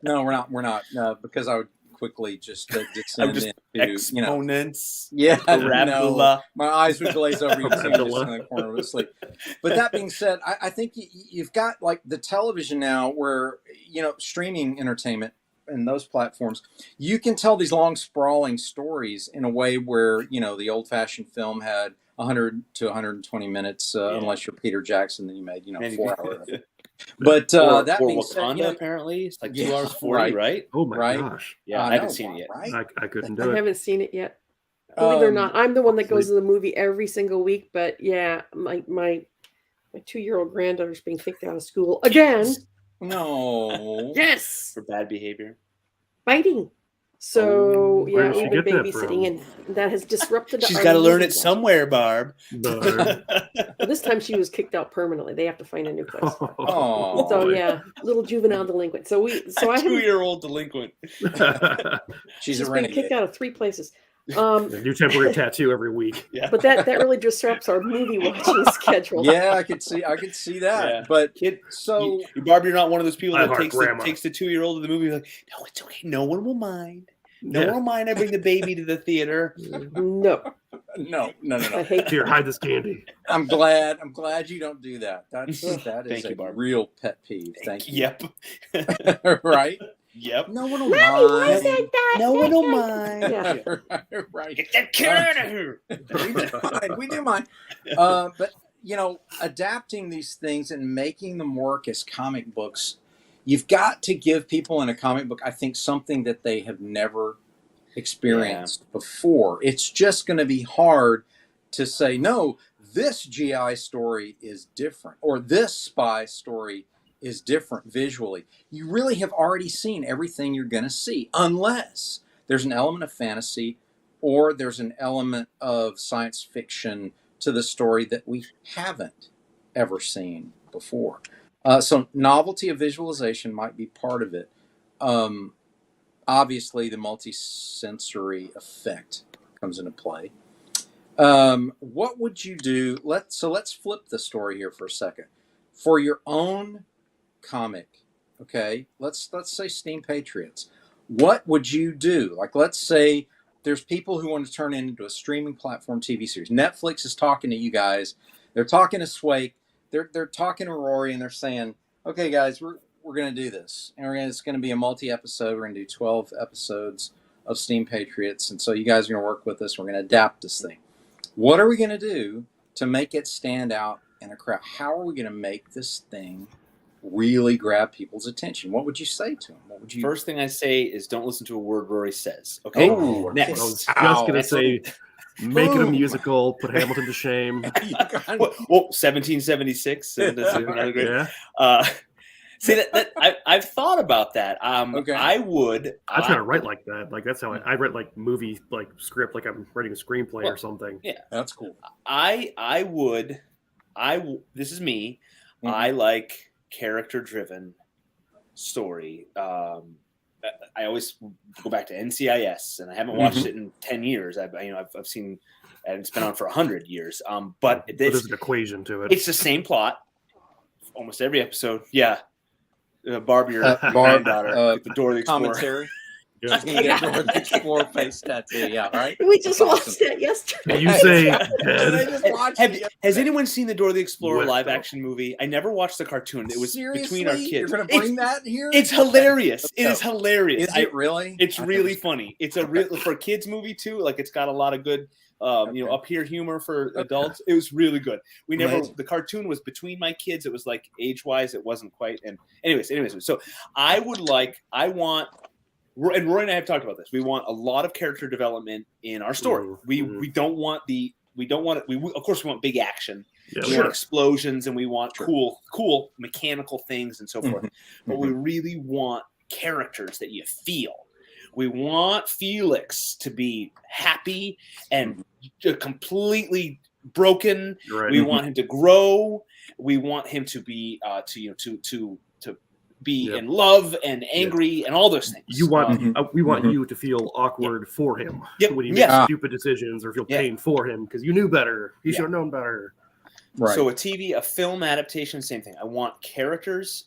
No, we're not. We're not. Because I would quickly just descend into exponents. No, my eyes would glaze over. You see me just in the corner of sleep. But that being said, I think you've got like the television now, where streaming entertainment and those platforms, you can tell these long, sprawling stories in a way where the old-fashioned film had 100 to 120 minutes, unless you're Peter Jackson, then you made 4 hours. But that being Wakanda, said, apparently it's like 2 hours 40, right? Oh my gosh! Yeah, I haven't seen it yet. Right? I couldn't do it. I haven't seen it yet. Believe it or not, I'm the one that goes to the movie every single week. But yeah, my 2-year-old granddaughter's being kicked out of school again. No. Yes. For bad behavior. Biting. So where yeah, did she we've been get that from? babysitting, and that has disrupted. She's our got to learn movie it schedule. somewhere, Barb. Barb. This time she was kicked out permanently. They have to find a new place. Oh. So yeah, little juvenile delinquent. So I A haven't. 2-year-old delinquent. She's a been renegade. kicked out of 3 places. A new temporary tattoo every week. Yeah. But that really disrupts our movie watching schedule. Yeah, I could see that. Yeah. But Kid, so Barb, you're not one of those people I that heart takes grandma. the 2-year-old to the movie like, no, it's okay. No one will mind. No Yeah. one will mind. I bring the baby to the theater. No, no. I hate Here, hide this candy. I'm glad you don't do that. That is Thank you, a Barb. real pet peeve. Thank you. Yep. Right? Yep. No one will Mommy, why is mind. that? No one will mind. Yeah. Right. Get that kid out of here. We do mind. But adapting these things and making them work as comic books, you've got to give people in a comic book, I think, something that they have never experienced before. It's just going to be hard to say, no, this GI story is different, or this spy story is different visually. You really have already seen everything you're going to see, unless there's an element of fantasy or there's an element of science fiction to the story that we haven't ever seen before. So novelty of visualization might be part of it. Obviously, the multi-sensory effect comes into play. What would you do? Let's flip the story here for a second. For your own comic, okay, let's say Steam Patriots. What would you do? Like, let's say there's people who want to turn it into a streaming platform TV series. Netflix is talking to you guys. They're talking to Swake. They're talking to Rory, and they're saying, okay, guys, we're going to do this. And it's going to be a multi-episode. We're going to do 12 episodes of Steam Patriots. And so you guys are going to work with us. We're going to adapt this thing. What are we going to do to make it stand out in a crowd? How are we going to make this thing really grab people's attention? What would you say to them? What would you? First thing I say is don't listen to a word Rory says. Okay. Oh, Next. I was just going to say, make it a Boom. musical, put Hamilton to shame. Well, 1776. And that's another great. Yeah. See that I've thought about that. Okay. I would. I try to write like that. Like that's how I write like movie like script, like I'm writing a screenplay or something. Yeah, That's cool. I would. This is me. Mhm. I like character-driven story. I always go back to NCIS, and I haven't watched it in 10 years. I've seen, and it's been on for 100 years. But So there's an equation to it. it's the same plot, almost every episode. Yeah, Barb, your Barb, granddaughter, at the door of the Explorer. Commentary. Yeah. He's gonna get the Explorer face tattoo. Yeah, right. We just That's watched awesome. that yesterday. And you say I dead. just watched it. Has anyone seen the Door of the Explorer What live the- action movie? I never watched the cartoon. It was Seriously? between our You're kids. gonna bring that here? It's hilarious. Let's It go. is hilarious. Is it really? It's I've really never- funny. It's a real for a kids movie too. Like it's got a lot of good, Okay. up here humor for adults. It was really good. We never. Amazing. The cartoon was between my kids. It was like age wise, it wasn't quite. And anyways. So I want. And Roy and I have talked about this. We want a lot of character development in our story. Mhm. We don't want of course we want big action. Yeah, We sure. want explosions and we want Sure. cool mechanical things and so forth. Mhm. But we really want characters that you feel. We want Felix to be happy and completely broken. Right. We want him to grow. We want him to be to be Yeah. in love and angry and all those things. You want we want Mhm. you to feel awkward for him Yep. when he Yeah. makes stupid decisions or feel Yeah. pain for him because you knew better. You should have known better. Right. So a film adaptation, same thing. I want characters.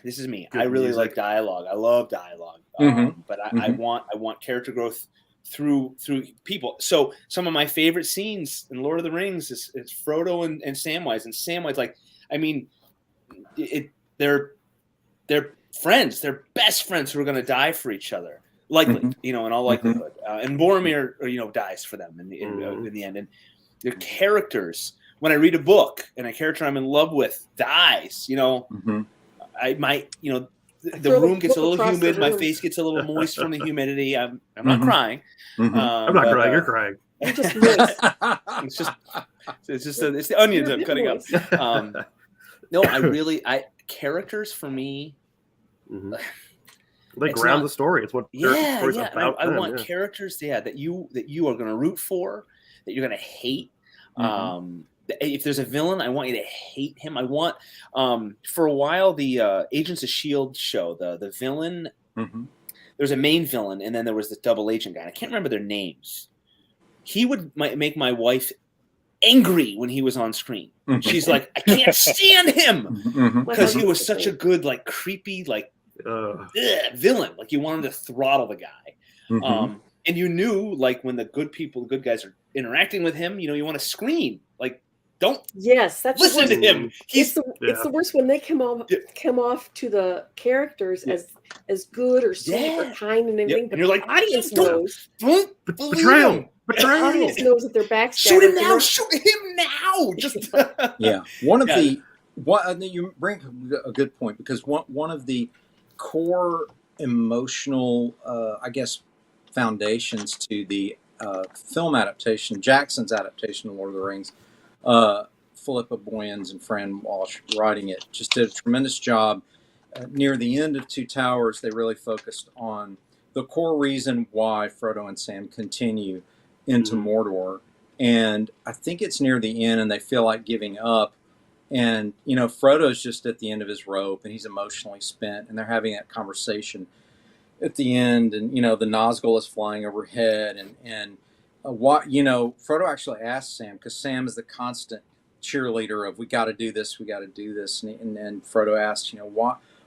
This is me. Good I really music. like dialogue. I love dialogue. But I want character growth through people. So some of my favorite scenes in Lord of the Rings is Frodo and Samwise. And Samwise, like, I mean, they're friends. They're best friends who are going to die for each other, likely, in all likelihood. And Boromir, dies for them in the end. And their characters. When I read a book and a character I'm in love with dies, I might, the room gets a little humid. My face gets a little moist from the humidity. I'm not crying. I'm not crying. You're crying. You just moist. It's the onions I'm cutting up. No, characters for me. They ground the story. It's what their story's about. I want characters, that you are going to root for, that you're going to hate. If there's a villain, I want you to hate him. I want, for a while, the Agents of S.H.I.E.L.D. show, the villain, there's a main villain, and then there was the double agent guy. I can't remember their names. He would make my wife angry when he was on screen. She's like, I can't stand him because he was such a good, like, creepy, like, villain. Like, you wanted to throttle the guy. And you knew, like, when the good guys are interacting with him, you want to scream, like, don't that's listen to him. It's the worst when they come off to the characters as good or sweet or kind and everything. And you're like, audience knows. Betrayal. Audience knows that they're backstabbing. Shoot him now! Shoot him now! Just One of the you bring a good point, because one of the core emotional, foundations to the film adaptation, Jackson's adaptation of Lord of the Rings. Philippa Boyens and Fran Walsh writing it just did a tremendous job. Near the end of Two Towers, they really focused on the core reason why Frodo and Sam continue into Mordor. And I think it's near the end, and they feel like giving up. And, Frodo's just at the end of his rope, and he's emotionally spent, and they're having that conversation at the end. And, the Nazgul is flying overhead, and Frodo actually asked Sam, because Sam is the constant cheerleader of, we got to do this, and Frodo asked,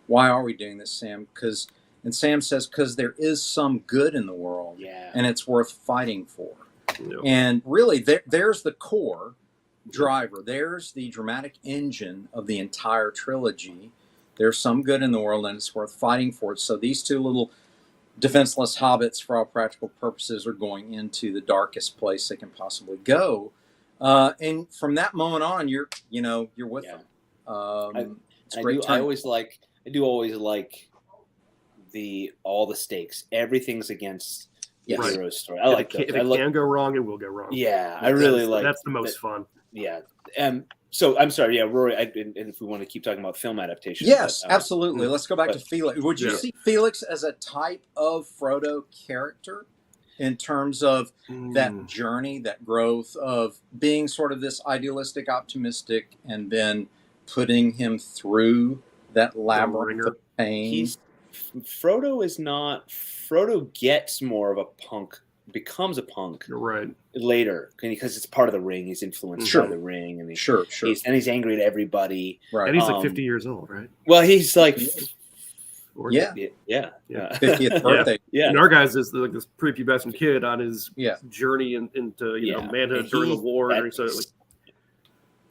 why are we doing this, Sam? And Sam says, because there is some good in the world, and it's worth fighting for. And really, there's the core driver. There's the dramatic engine of the entire trilogy. There's some good in the world, and it's worth fighting for it. So these two little defenseless hobbits, for all practical purposes, are going into the darkest place they can possibly go, and from that moment on, you're with them. It's a great time. I do always like all the stakes. Everything's against the hero's story. I like that. If it can go wrong, it will go wrong. Yeah, I really like. That's the most fun. Yeah, so I'm sorry, Rory. And if we want to keep talking about film adaptation, yes, absolutely. Let's go back to Felix. Would you see Felix as a type of Frodo character in terms of that journey, that growth of being sort of this idealistic, optimistic, and then putting him through that labyrinth of pain? Frodo gets more of a punk, becomes a punk later, because it's part of the ring. He's influenced by the ring, and he's angry at everybody. Right, and he's like 50 years old, right? Well, he's like 50th birthday. Yeah, and our guys is like this prepubescent kid on his journey into manhood during the war, and so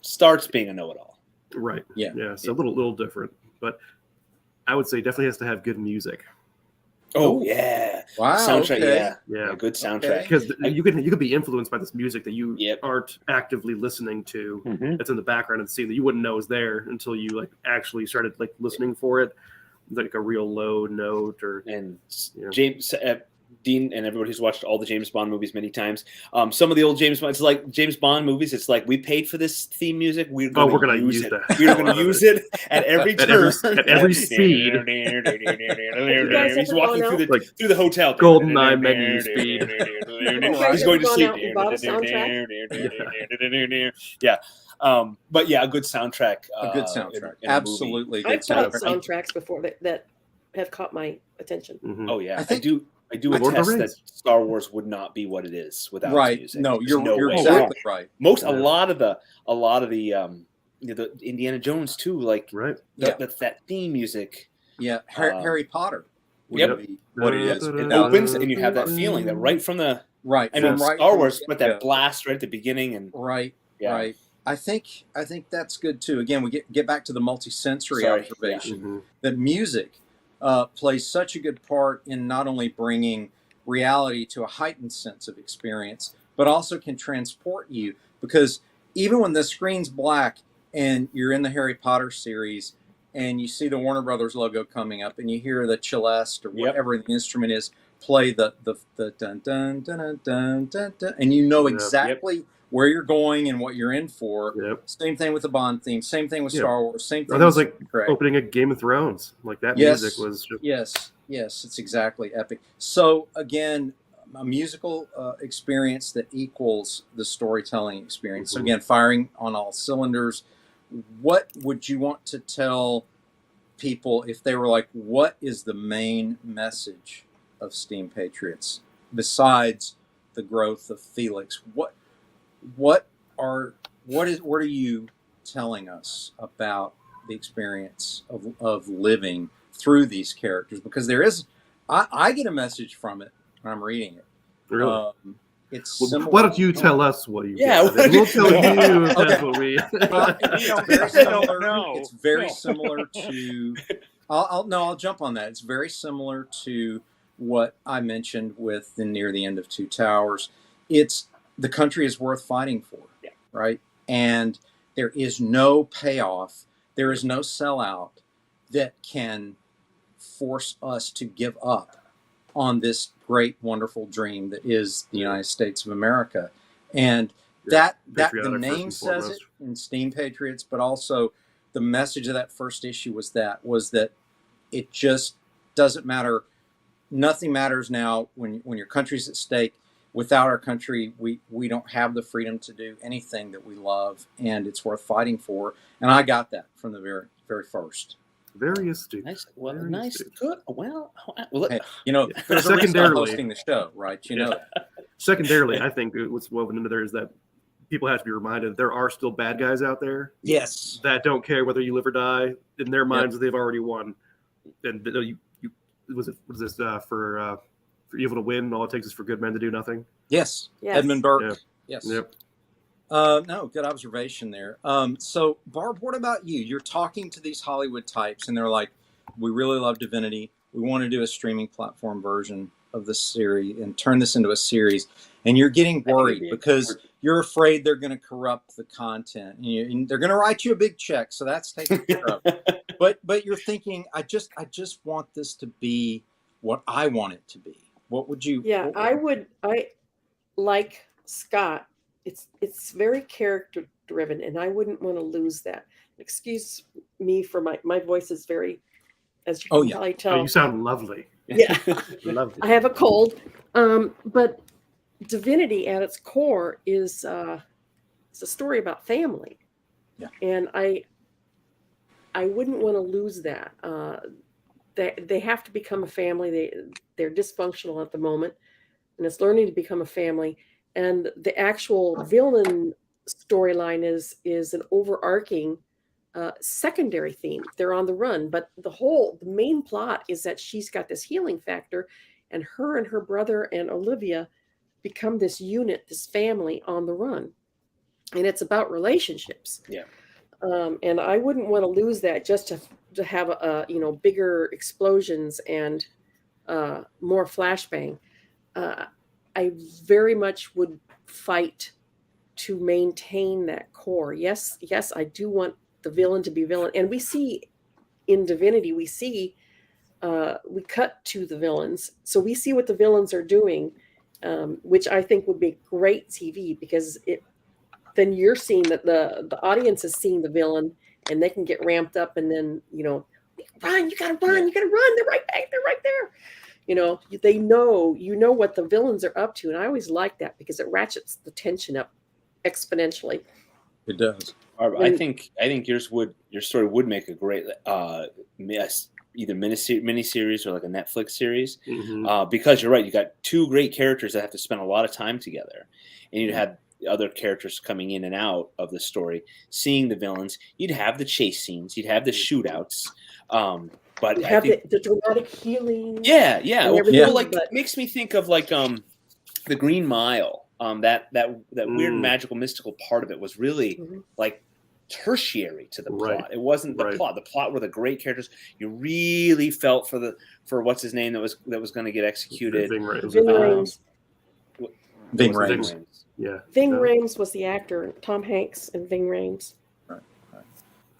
starts being a know-it-all. Right. Yeah. So a little different, but I would say definitely has to have good music. Oh yeah! Wow. Soundtrack. Okay. Yeah. Good soundtrack. Because you could be influenced by this music that you aren't actively listening to. That's in the background and scene that you wouldn't know is there until you like actually started like listening for it, like a real low note James. Dean and everybody who's watched all the James Bond movies many times. Some of the old James Bond, it's like James Bond movies. It's like, we paid for this theme music. We're going to use it. We're going to use it at every turn, at every speed. He's walking through the hotel. GoldenEye menu speed. He's going to sleep. Yeah. But a good soundtrack. A good soundtrack. Absolutely. I've got soundtracks before that have caught my attention. Oh yeah, I do Lord of the attest that Rings. Star Wars would not be what it is without Right. music. No, There's you're way. exactly right. A lot of the the Indiana Jones too, like Right. that theme music. Yeah. Harry Potter would Yep. be what it is. without Opens it. and you have that feeling that right from the Right. I mean from right Star from Wars the with that get-go. blast right at the beginning and Right. yeah. Right. I think that's good too. Again, we get back to the multisensory Sorry, observation Mhm. that music plays such a good part in not only bringing reality to a heightened sense of experience, but also can transport you. Because even when the screen's black and you're in the Harry Potter series and you see the Warner Brothers logo coming up and you hear the celeste or whatever the instrument is play the dun dun dun dun dun dun, dun and you know exactly where you're going and what you're in for. Yep. Same thing with the Bond theme. Same thing with Star Wars. Same thing. That was with like Craig. opening a Game of Thrones. Like that music was just... Yes, it's exactly epic. So again, a musical experience that equals the storytelling experience. So again, firing on all cylinders. What would you want to tell people if they were like, what is the main message of Steam Patriots besides the growth of Felix? What are you telling us about the experience of living through these characters? Because there is, I get a message from it when I'm reading it. Really? It's Well, similar. why don't you tell us what you Yeah, got? And we'll tell you if that's Okay. what we... It's very similar. It's very similar to. I'll jump on that. It's very similar to what I mentioned with near the end of Two Towers. It's the country is worth fighting for, right? And there is no payoff. There is no sellout that can force us to give up on this great, wonderful dream that is the United States of America. And that the name says it in Steam Patriots, but also the message of that first issue was that it just doesn't matter. Nothing matters now when your country's at stake. Without our country, we don't have the freedom to do anything that we love, and it's worth fighting for. And I got that from the very, very first. Very astute. Nice. Well, Very nice. astute. Good. Well, Hey, there's a reason I'm Secondarily- hosting the show, right? You know that. Secondarily, I think what's woven into there is that people have to be reminded there are still bad guys out there Yes. that don't care whether you live or die. In their minds, they've already won. And was this for evil to win? All it takes is for good men to do nothing. Yes. Yes. Edmund Burke. Yeah. Yes. Yep. No, good observation there. So, Barb, what about you? You're talking to these Hollywood types, and they're like, we really love Divinity. We want to do a streaming platform version of this series and turn this into a series. And you're getting worried because you're afraid they're going to corrupt the content. And they're going to write you a big check, so that's taken care of. But you're thinking, I just want this to be what I want it to be. What would you? Yeah, what, I like Scott. It's very character driven, and I wouldn't want to lose that. Excuse me for my voice is very, as you can probably tell. Oh, you sound lovely. Yeah, Lovely. I have a cold. But Divinity at its core is it's a story about family. Yeah. And I wouldn't want to lose that. They have to become a family. They're dysfunctional at the moment, and it's learning to become a family. And the actual villain storyline is an overarching secondary theme. They're on the run, but the main plot is that she's got this healing factor, and her brother and Olivia become this unit, this family on the run, and it's about relationships. Yeah. And I wouldn't want to lose that just to have bigger explosions and more flashbang. I very much would fight to maintain that core. Yes, I do want the villain to be villain. And we see in Divinity, we cut to the villains. So we see what the villains are doing, which I think would be great TV because then you're seeing that the audience is seeing the villain and they can get ramped up and then, run, you gotta run, they're right back, they're right there. They know, what the villains are up to. And I always like that because it ratchets the tension up exponentially. It does. I think your story would make a great either miniseries or like a Netflix series, Mhm. because you're right. You got two great characters that have to spend a lot of time together, and you'd have other characters coming in and out of the story, seeing the villains. You'd have the chase scenes, you'd have the shootouts, but You I have think the dramatic healing. yeah, and everything, well, like but it makes me think of like the Green Mile. That weird magical mystical part of it was really like tertiary to the plot. It wasn't the plot. The plot were the great characters. You really felt for what's his name that was going to get executed. Ving Rhames. Ving Rhames. Yeah. Ving Rhames was the actor. Tom Hanks and Ving Rhames. Right.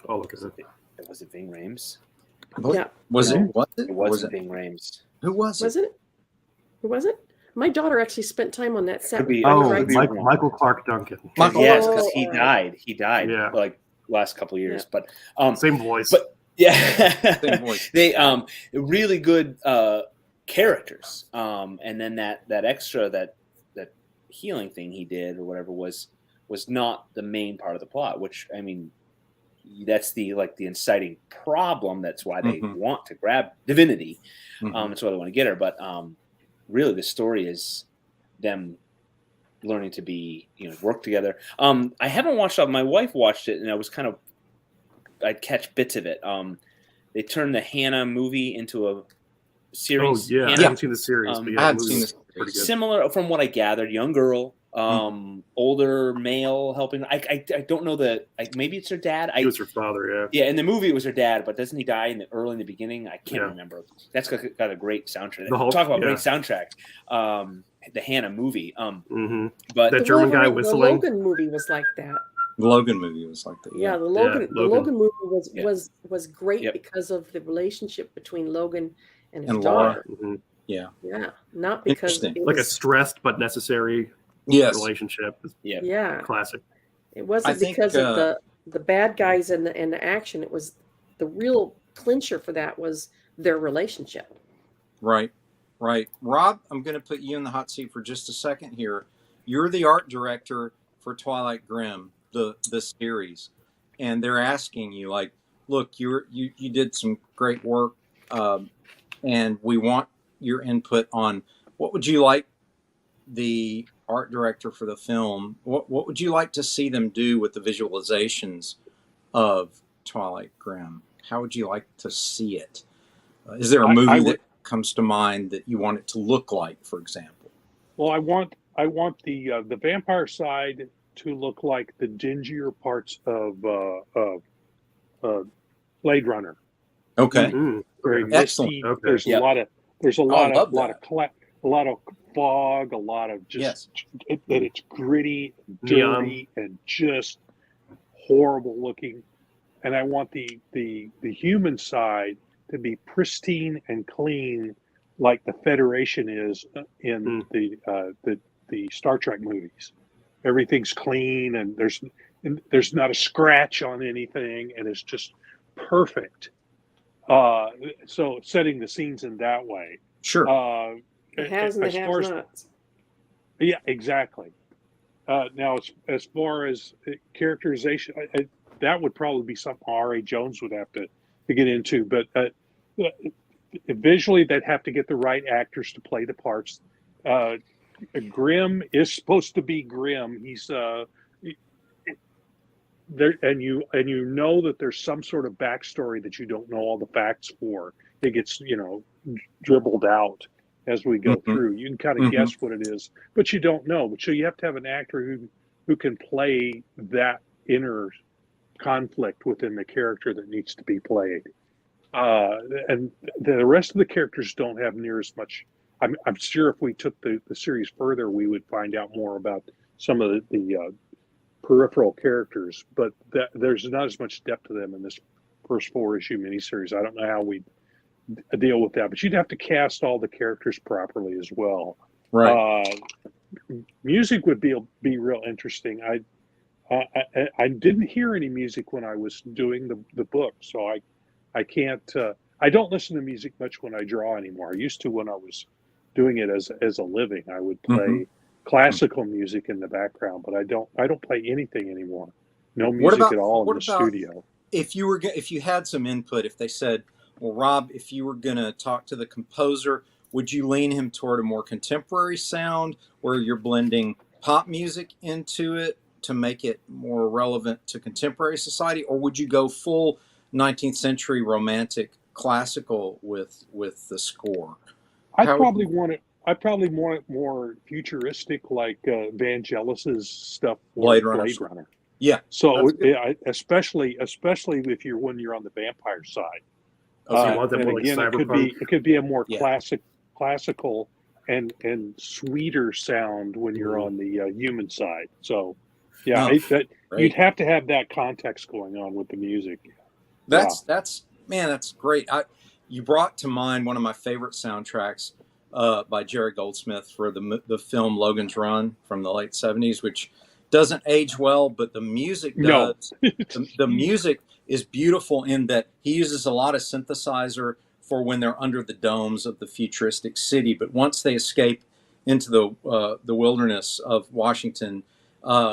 Oh, look at it. Was it Ving Rhames? Yeah. Was it? It wasn't Ving Rhames. Who was it? Was it? Who was it? My daughter actually spent time on that set. Could be- Oh, could be Michael Clark Duncan. Yes, because he Oh, died. He died Yeah. like last couple of years. But Same voice. But yeah, Same voice. they really good characters. And then that extra that healing thing he did or whatever was not the main part of the plot. Which I mean, that's the inciting problem. That's why they want to grab Divinity. That's why they want to get her. But really, the story is them learning to be, work together. I haven't watched it. My wife watched it, and I'd catch bits of it. They turned the Hannah movie into a series. Oh, yeah. Hannah, I haven't seen the series. But yeah, I haven't the seen movie's this. pretty good. similar from what I gathered. Young girl, older male helping. I don't know maybe it's her dad. It was her father, yeah. Yeah, in the movie it was her dad, but doesn't he die early in the beginning? I can't remember. That's got a great soundtrack. The Hulk, Talk about great soundtrack. The Hannah movie. But That German guy The whistling. Logan movie was like that. The Logan movie was like that. Yeah, the Logan Logan. movie was great Yep. because of the relationship between Logan and his And Laura. daughter. Mhm. Yeah. Yeah, not because Interesting. it Like a was, stressed but necessary Yes. relationship. yeah. yeah, Classic. it wasn't I think, because of the bad guys and the action. It was the real clincher for that was their relationship. Right. Rob, I'm going to put you in the hot seat for just a second here. You're the art director for Twilight Grimm, the series, and they're asking you like, look, you did some great work, and we want your input on what would you like the art director for the film, what would you like to see them do with the visualizations of Twilight Grimm? How would you like to see it? Is there a movie that comes to mind that you want it to look like, for example? Well, I want the vampire side to look like the dingier parts of Blade Runner. Okay. Very Excellent. misty. Okay. There's Yep. a lot love of a lot of fog, a lot of just that it's gritty, dirty, and just horrible looking. And I want the human side to be pristine and clean, like the Federation is in the Star Trek movies. Everything's clean, and there's not a scratch on anything, and it's just perfect. So setting the scenes in that way. Sure. It has and it has not. Yeah, exactly. Now, as far as characterization, that would probably be something R.A. Jones would have to get into. But visually, they'd have to get the right actors to play the parts. Grimm is supposed to be Grimm. He's there, and you know that there's some sort of backstory that you don't know all the facts for. It gets dribbled out as we go through. You can kind of guess what it is, but you don't know. So you have to have an actor who can play that inner conflict within the character that needs to be played. And the rest of the characters don't have near as much. I'm sure if we took the series further, we would find out more about some of the peripheral characters, but there's not as much depth to them in this first 4-issue miniseries. I don't know how we'd deal with that, but you'd have to cast all the characters properly as well. Right. Music would be real interesting. I didn't hear any music when I was doing the book, so I can't. I don't listen to music much when I draw anymore. I used to when I was doing it as a living. I would play classical music in the background, but I don't play anything anymore. No music at all in the studio. If you had some input, if they said, Well, Rob, if you were going to talk to the composer, would you lean him toward a more contemporary sound where you're blending pop music into it to make it more relevant to contemporary society, or would you go full 19th century romantic classical with the score? I probably want it. I probably want it more futuristic, like Vangelis's stuff for Blade Runner. Blade Runner. Yeah. So, especially if you're when you're on the vampire side. So you want that and more like again, cyberpunk? it could be a more Yeah. classical and sweeter sound when you're on the human side. So, yeah, Oh, that great. you'd have to have that context going on with the music. That's man, that's great. You brought to mind one of my favorite soundtracks by Jerry Goldsmith for the film Logan's Run from the late 70s, which doesn't age well, but the music No. does. The music is beautiful in that he uses a lot of synthesizer for when they're under the domes of the futuristic city, but once they escape into the wilderness of Washington,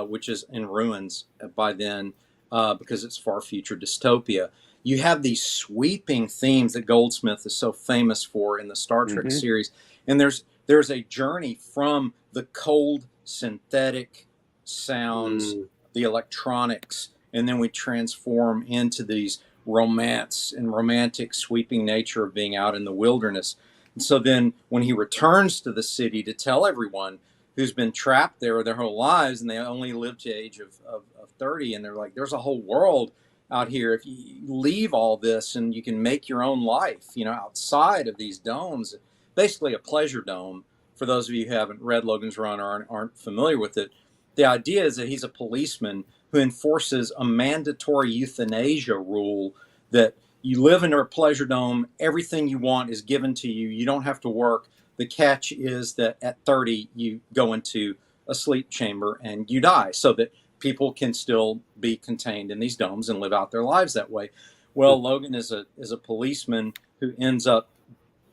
which is in ruins by then, because it's far future dystopia, you have these sweeping themes that Goldsmith is so famous for in the Star Trek Mhm. series, and there's a journey from the cold synthetic sounds, the electronics, and then we transform into these romance and romantic sweeping nature of being out in the wilderness. And so then when he returns to the city to tell everyone who's been trapped there their whole lives and they only live to the age of 30, and they're like, there's a whole world out here if you leave all this and you can make your own life, outside of these domes. Basically a pleasure dome, for those of you who haven't read Logan's Run or aren't familiar with it. The idea is that he's a policeman who enforces a mandatory euthanasia rule that you live in a pleasure dome, everything you want is given to you, you don't have to work. The catch is that at 30 you go into a sleep chamber and you die, so that people can still be contained in these domes and live out their lives that way. Well, Logan is a policeman who ends up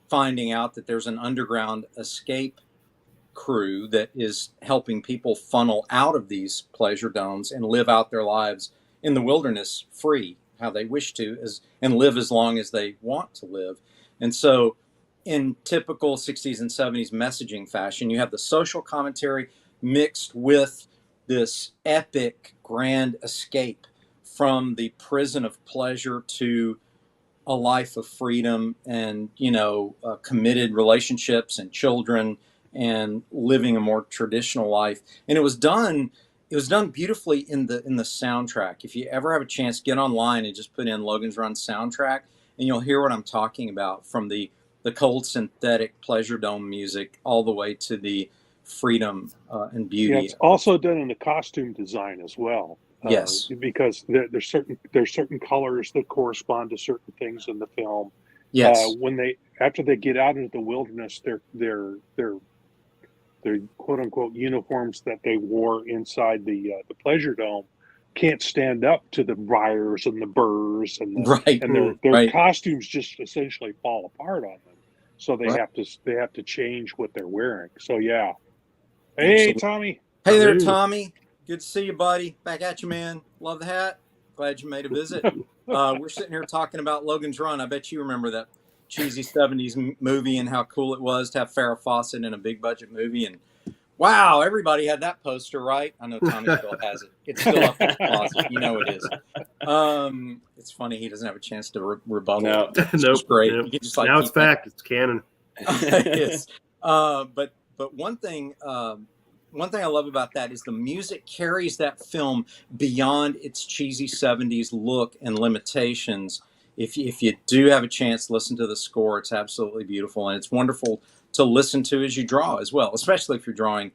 finding out that there's an underground escape crew that is helping people funnel out of these pleasure domes and live out their lives in the wilderness free, how they wish to, and live as long as they want to live. And so in typical 60s and 70s messaging fashion, you have the social commentary mixed with this epic grand escape from the prison of pleasure to a life of freedom and committed relationships and children and living a more traditional life. And it was done beautifully in the soundtrack. If you ever have a chance, get online and just put in Logan's Run soundtrack and you'll hear what I'm talking about, from the cold synthetic pleasure dome music all the way to the freedom and beauty. Yeah, it's also done in the costume design as well. Yes. Because there's certain colors that correspond to certain things in the film. Yes. After they get out into the wilderness, their quote unquote uniforms that they wore inside the pleasure dome can't stand up to the briars and the burrs and their costumes just essentially fall apart on them. So they have to change what they're wearing. So yeah. Hey, Absolutely. Tommy. Hey there, Tommy. Good to see you, buddy. Back at you, man. Love the hat. Glad you made a visit. We're sitting here talking about Logan's Run. I bet you remember that cheesy 70s movie and how cool it was to have Farrah Fawcett in a big budget movie. And wow, everybody had that poster, right? I know Tommy still has it. It's still up in the closet. You know it is. It's funny he doesn't have a chance to rebuttal. No. It's great. Nope. You can just, now it's fact. It's canon. It is. But one thing I love about that is the music carries that film beyond its cheesy 70s look and limitations. If you do have a chance to listen to the score, it's absolutely beautiful, and it's wonderful to listen to as you draw as well, especially if you're drawing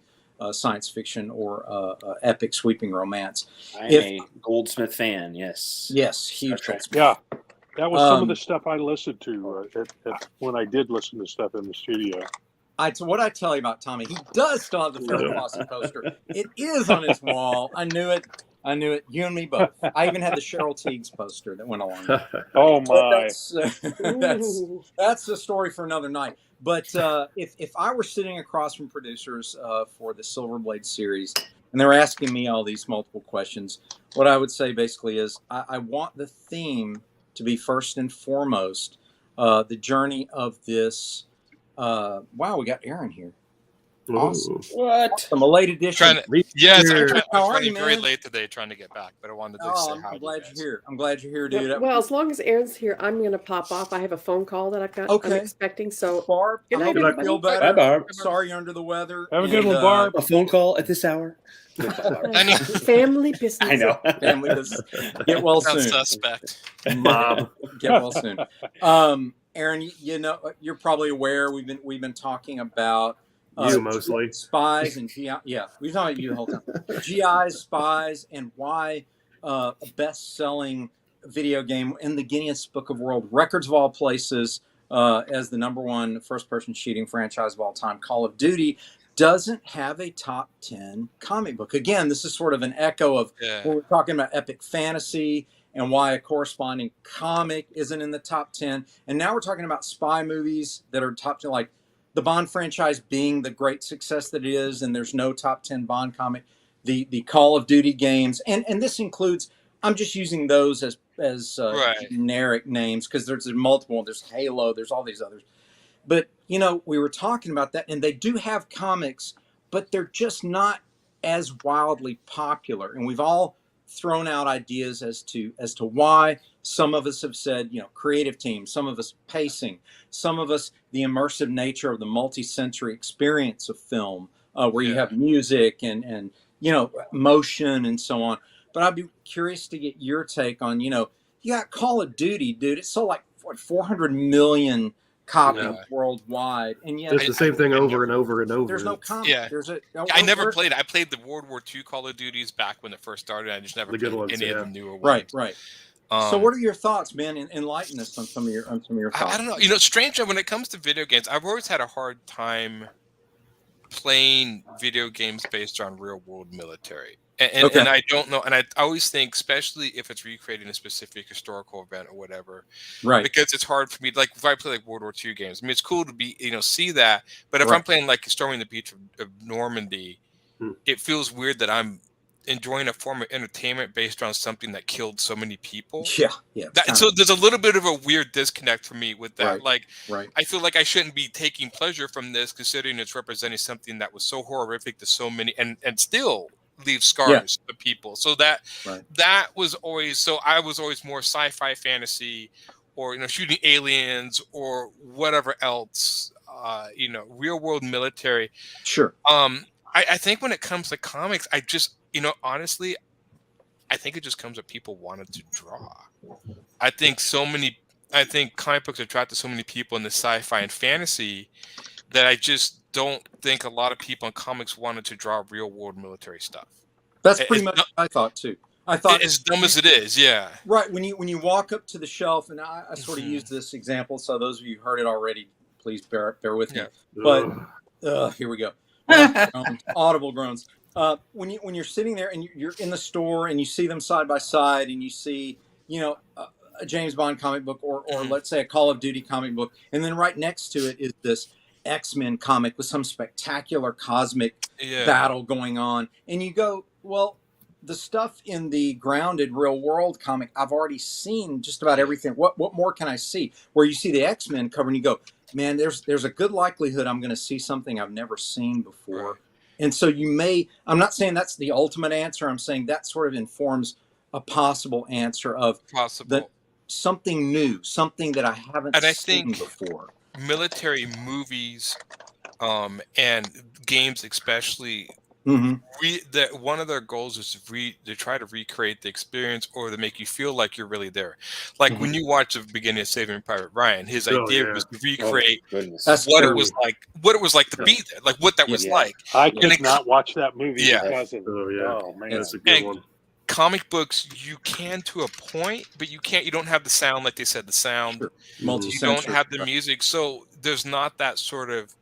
science fiction or epic sweeping romance. I'm a Goldsmith fan, yes. Yes, huge. Yeah, that was some of the stuff I listened to when I did listen to stuff in the studio. What I tell you about Tommy, he does still have the Farrah Fawcett poster. It is on his wall. I knew it. You and me both. I even had the Cheryl Teagues poster that went along with it. Oh my! That's the story for another night. But if I were sitting across from producers for the Silverblade series and they were asking me all these multiple questions, what I would say basically is I want the theme to be first and foremost. the journey of this. Wow, we got Aaron here. Awesome. What? Awesome. A late edition. Yes, Here. I How was are running you, very man? late today trying to get back, but I wanted to Oh, say hi I'm to glad you guys. you're here. I'm glad you're here, dude. Well, as long as Aaron's here, I'm going to pop off. I have a phone call that I'm Okay. expecting. So Barb, Good I night, hope you everybody. feel Bye, better. Barb. Sorry you're under the weather. Have a good and, one, Barb. A phone call at this hour? Any- family business. I know. Family business. Get well Sounds soon. suspect. Mob. Get well soon. Aaron, you know, you're probably aware we've been talking about You mostly. Spies and GI. Yeah, we've talked about you the whole time. GIs, Spies, and why a best-selling video game in the Guinness Book of World Records of all places as the #1 first-person shooting franchise of all time, Call of Duty, doesn't have a top 10 comic book. Again, this is sort of an echo of Yeah. what we're talking about epic fantasy and why a corresponding comic isn't in the top 10. And now we're talking about spy movies that are top 10, like the Bond franchise being the great success that it is, and there's no top 10 Bond comic. The Call of Duty games, and this includes, I'm just using those as Right. generic names because there's multiple. There's Halo, there's all these others. But, you know, we were talking about that, and they do have comics, but they're just not as wildly popular. And we've all thrown out ideas as to why. Some of us have said, you know, creative team, some of us pacing, some of us the immersive nature of the multi-sensory experience of film, where you Yeah. have music and you know, motion and so on. But I'd be curious to get your take on, you know, you got Call of Duty, dude. It sold like what, 400 million copies Yeah. worldwide, and yet It's the same thing I over never- and over and over. there's no comic. Yeah. There's a. I never played it. I played the World War II Call of Duties back when it first started. I just never The good played ones, any yeah. of the newer ones. Right, right. So, Um, what are your thoughts, man? Enlighten us on some of your thoughts. I don't know. You know, strange when it comes to video games, I've always had a hard time playing video games based on real world military. And, Okay. and I don't know. And I always think, especially if it's recreating a specific historical event or whatever, Right. because it's hard for me. Like if I play like World War II games, I mean, it's cool to be, you know, see that. But if Right. I'm playing like Storming the Beach of Normandy, it feels weird that I'm enjoying a form of entertainment based on something that killed so many people. Yeah, yeah. it's So there's a little bit of a weird disconnect for me with that. Right. Like, right. I feel like I shouldn't be taking pleasure from this, considering it's representing something that was so horrific to so many, and still leaves scars to people. So that was always. So I was always more sci-fi, fantasy, or, you know, shooting aliens or whatever else. You know, real world military. Sure. I think when it comes to comics, I just, you know, honestly, I think it just comes with people wanted to draw. I think comic books attracted so many people in the sci-fi and fantasy that I just don't think a lot of people in comics wanted to draw real world military stuff. That's pretty much what I thought too. I thought, as dumb as it is, yeah. right, when you walk up to the shelf, and I sort of used this example, so those of you who heard it already, please bear with me. Yeah. But here we go. Audible groans. When you're sitting there and you're in the store and you see them side by side and you see, you know, a James Bond comic book or let's say a Call of Duty comic book, and then right next to it is this X-Men comic with some spectacular cosmic battle going on, and you go, well, the stuff in the grounded real world comic, I've already seen just about everything. What more can I see? Where you see the X-Men cover and you go, man, there's a good likelihood I'm going to see something I've never seen before. Right. And so I'm not saying that's the ultimate answer. I'm saying that sort of informs a possible answer of something new, something that I haven't seen before. Military movies and games especially, one of their goals is to try to recreate the experience or to make you feel like you're really there. Like when you watch the beginning of Saving Private Ryan, his idea was to recreate what it was like to be there, like what that was like. I could not watch that movie because of oh man, that's a good one. Comic books, you can to a point, but you don't have the sound, like they said, the sound. Sure. You don't have the music, so there's not that sort of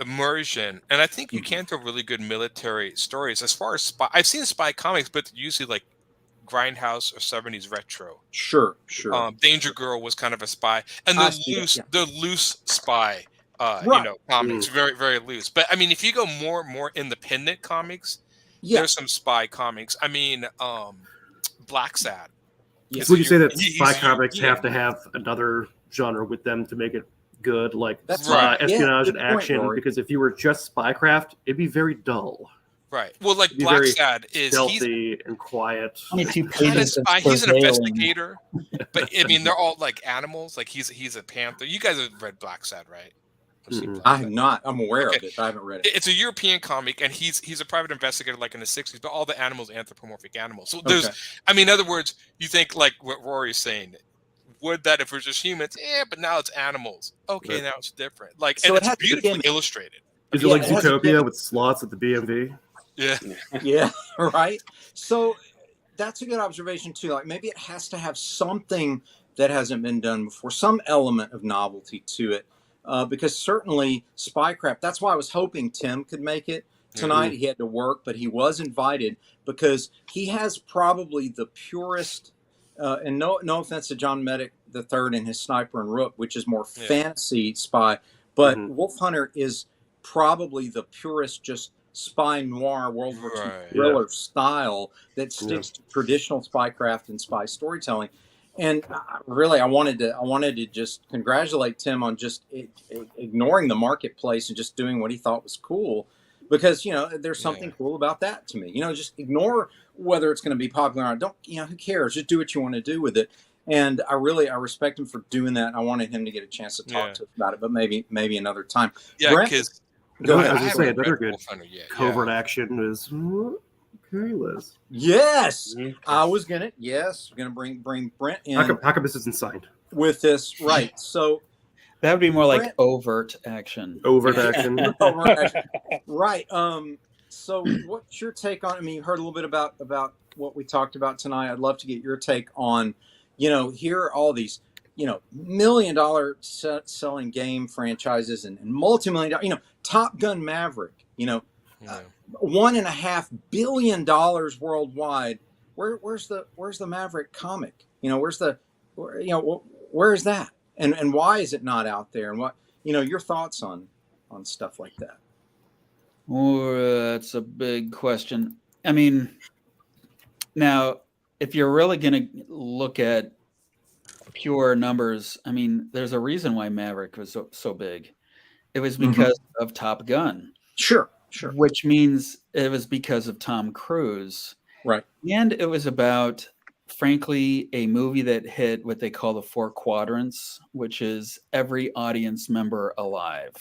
immersion. And I think you can tell really good military stories. As far as I've seen spy comics, but usually like Grindhouse or 70s retro. Sure. Danger Girl was kind of a spy, and the loose spy, you know, comics, very very loose. But I mean, if you go more independent comics. There's some spy comics. I mean, Black Sad. Would you say that spy comics have to have another genre with them to make it good, like That's right. espionage Good and point, action. Rory. Because if you were just spycraft, it'd be very dull. Right. Well, like It'd be very Blacksad is he's stealthy and quiet. 22 not a pages of spy. He's an surveilling. investigator, but I mean, they're all like animals. Like he's a panther. You guys have read Blacksad, right? I've seen Mm-mm. I Blacksad. have not. I'm aware of Okay. it, but I haven't read it. It's a European comic, and he's a private investigator, like in the '60s. But all the animals are anthropomorphic animals. So there's, Okay. I mean, in other words, you think like what Rory's saying. Would that if it was just humans? Yeah, but now it's animals. Okay, Right. now it's different. Like, So and it it's has a beautifully gimmick. illustrated. Is it Yeah, like it has a Zootopia gimmick. with slots at the BMV? Yeah. Yeah, right. So that's a good observation too. Like maybe it has to have something that hasn't been done before, some element of novelty to it. Because certainly Spycraft, that's why I was hoping Tim could make it tonight. He had to work, but he was invited because he has probably the purest, and no offense to John Medic III and his Sniper and Rook, which is more Yeah. fantasy spy, but Mhm. Wolf Hunter is probably the purest, just spy noir World War II Right. thriller style that sticks to traditional spycraft and spy storytelling. And really, I wanted to just congratulate Tim on just ignoring the marketplace and just doing what he thought was cool, because there's something Yeah. cool about that to me. Just ignore whether it's going to be popular or not. Don't who cares? Just do what you want to do with it. And I respect him for doing that. And I wanted him to get a chance to talk Yeah. to us about it, but maybe another time. Yeah, Brent, because go I ahead. was gonna say another good Yeah. covert action is okay, Liz. Yes, Mhm. I was gonna bring Brent in How come this isn't signed? with this, right? So That would be more like Brent- overt action. Overt action. right. So what's your take on? I mean, you heard a little bit about what we talked about tonight. I'd love to get your take on. Here are all these, $1 million selling game franchises and multi-million. Top Gun Maverick. $1.5 billion worldwide. Where's the Maverick comic? Where is that? And why is it not out there? And what your thoughts on stuff like that? That's a big question. I mean, now if you're really going to look at pure numbers, I mean, there's a reason why Maverick was so big. It was because of Top Gun. Sure. Which means it was because of Tom Cruise. Right. And it was about, frankly, a movie that hit what they call the 4 quadrants, which is every audience member alive.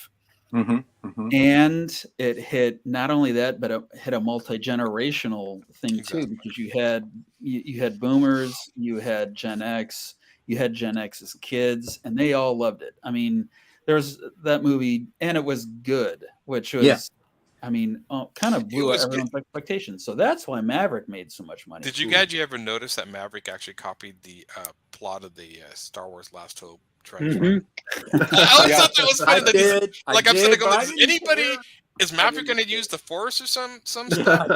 And it hit not only that, but it hit a multi-generational thing too, because you had boomers, you had Gen X, you had Gen X's kids, and they all loved it. I mean, there's that movie, and it was good, which was, I mean, kind of blew everyone's expectations. So that's why Maverick made so much money. Did you guys ever notice that Maverick actually copied the plot of the Star Wars Last Hope trench run? I always thought that was funny. That I'm sitting there going, is Maverick going to use the Force or some stuff?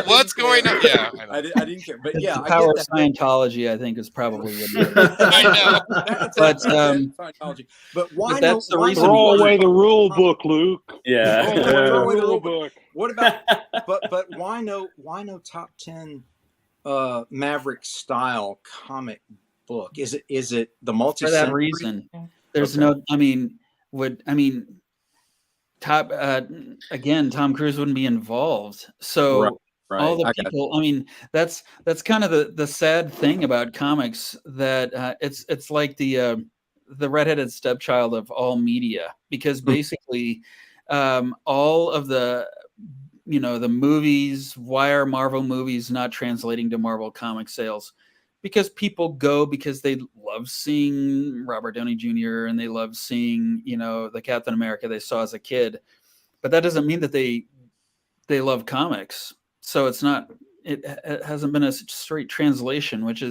What's going on? Yeah, I didn't care, but yeah, the power of Scientology, I think, is probably what it is. I know. But Scientology. But why? But that's the reason. Throw away the rule book, Luke. Yeah. Throw away the Rule rule book. What about? But why no top 10 Maverick style comic book? Is it the multi? For that reason, there's no. I mean, Tom Cruise wouldn't be involved. So Right. all the people. I mean, that's kind of the sad thing about comics, that it's like the redheaded stepchild of all media, because basically all of the the movies, why are Marvel movies not translating to Marvel comic sales? Because people go because they love seeing Robert Downey Jr. and they love seeing, the Captain America they saw as a kid. But that doesn't mean that they love comics. So it hasn't been a straight translation, which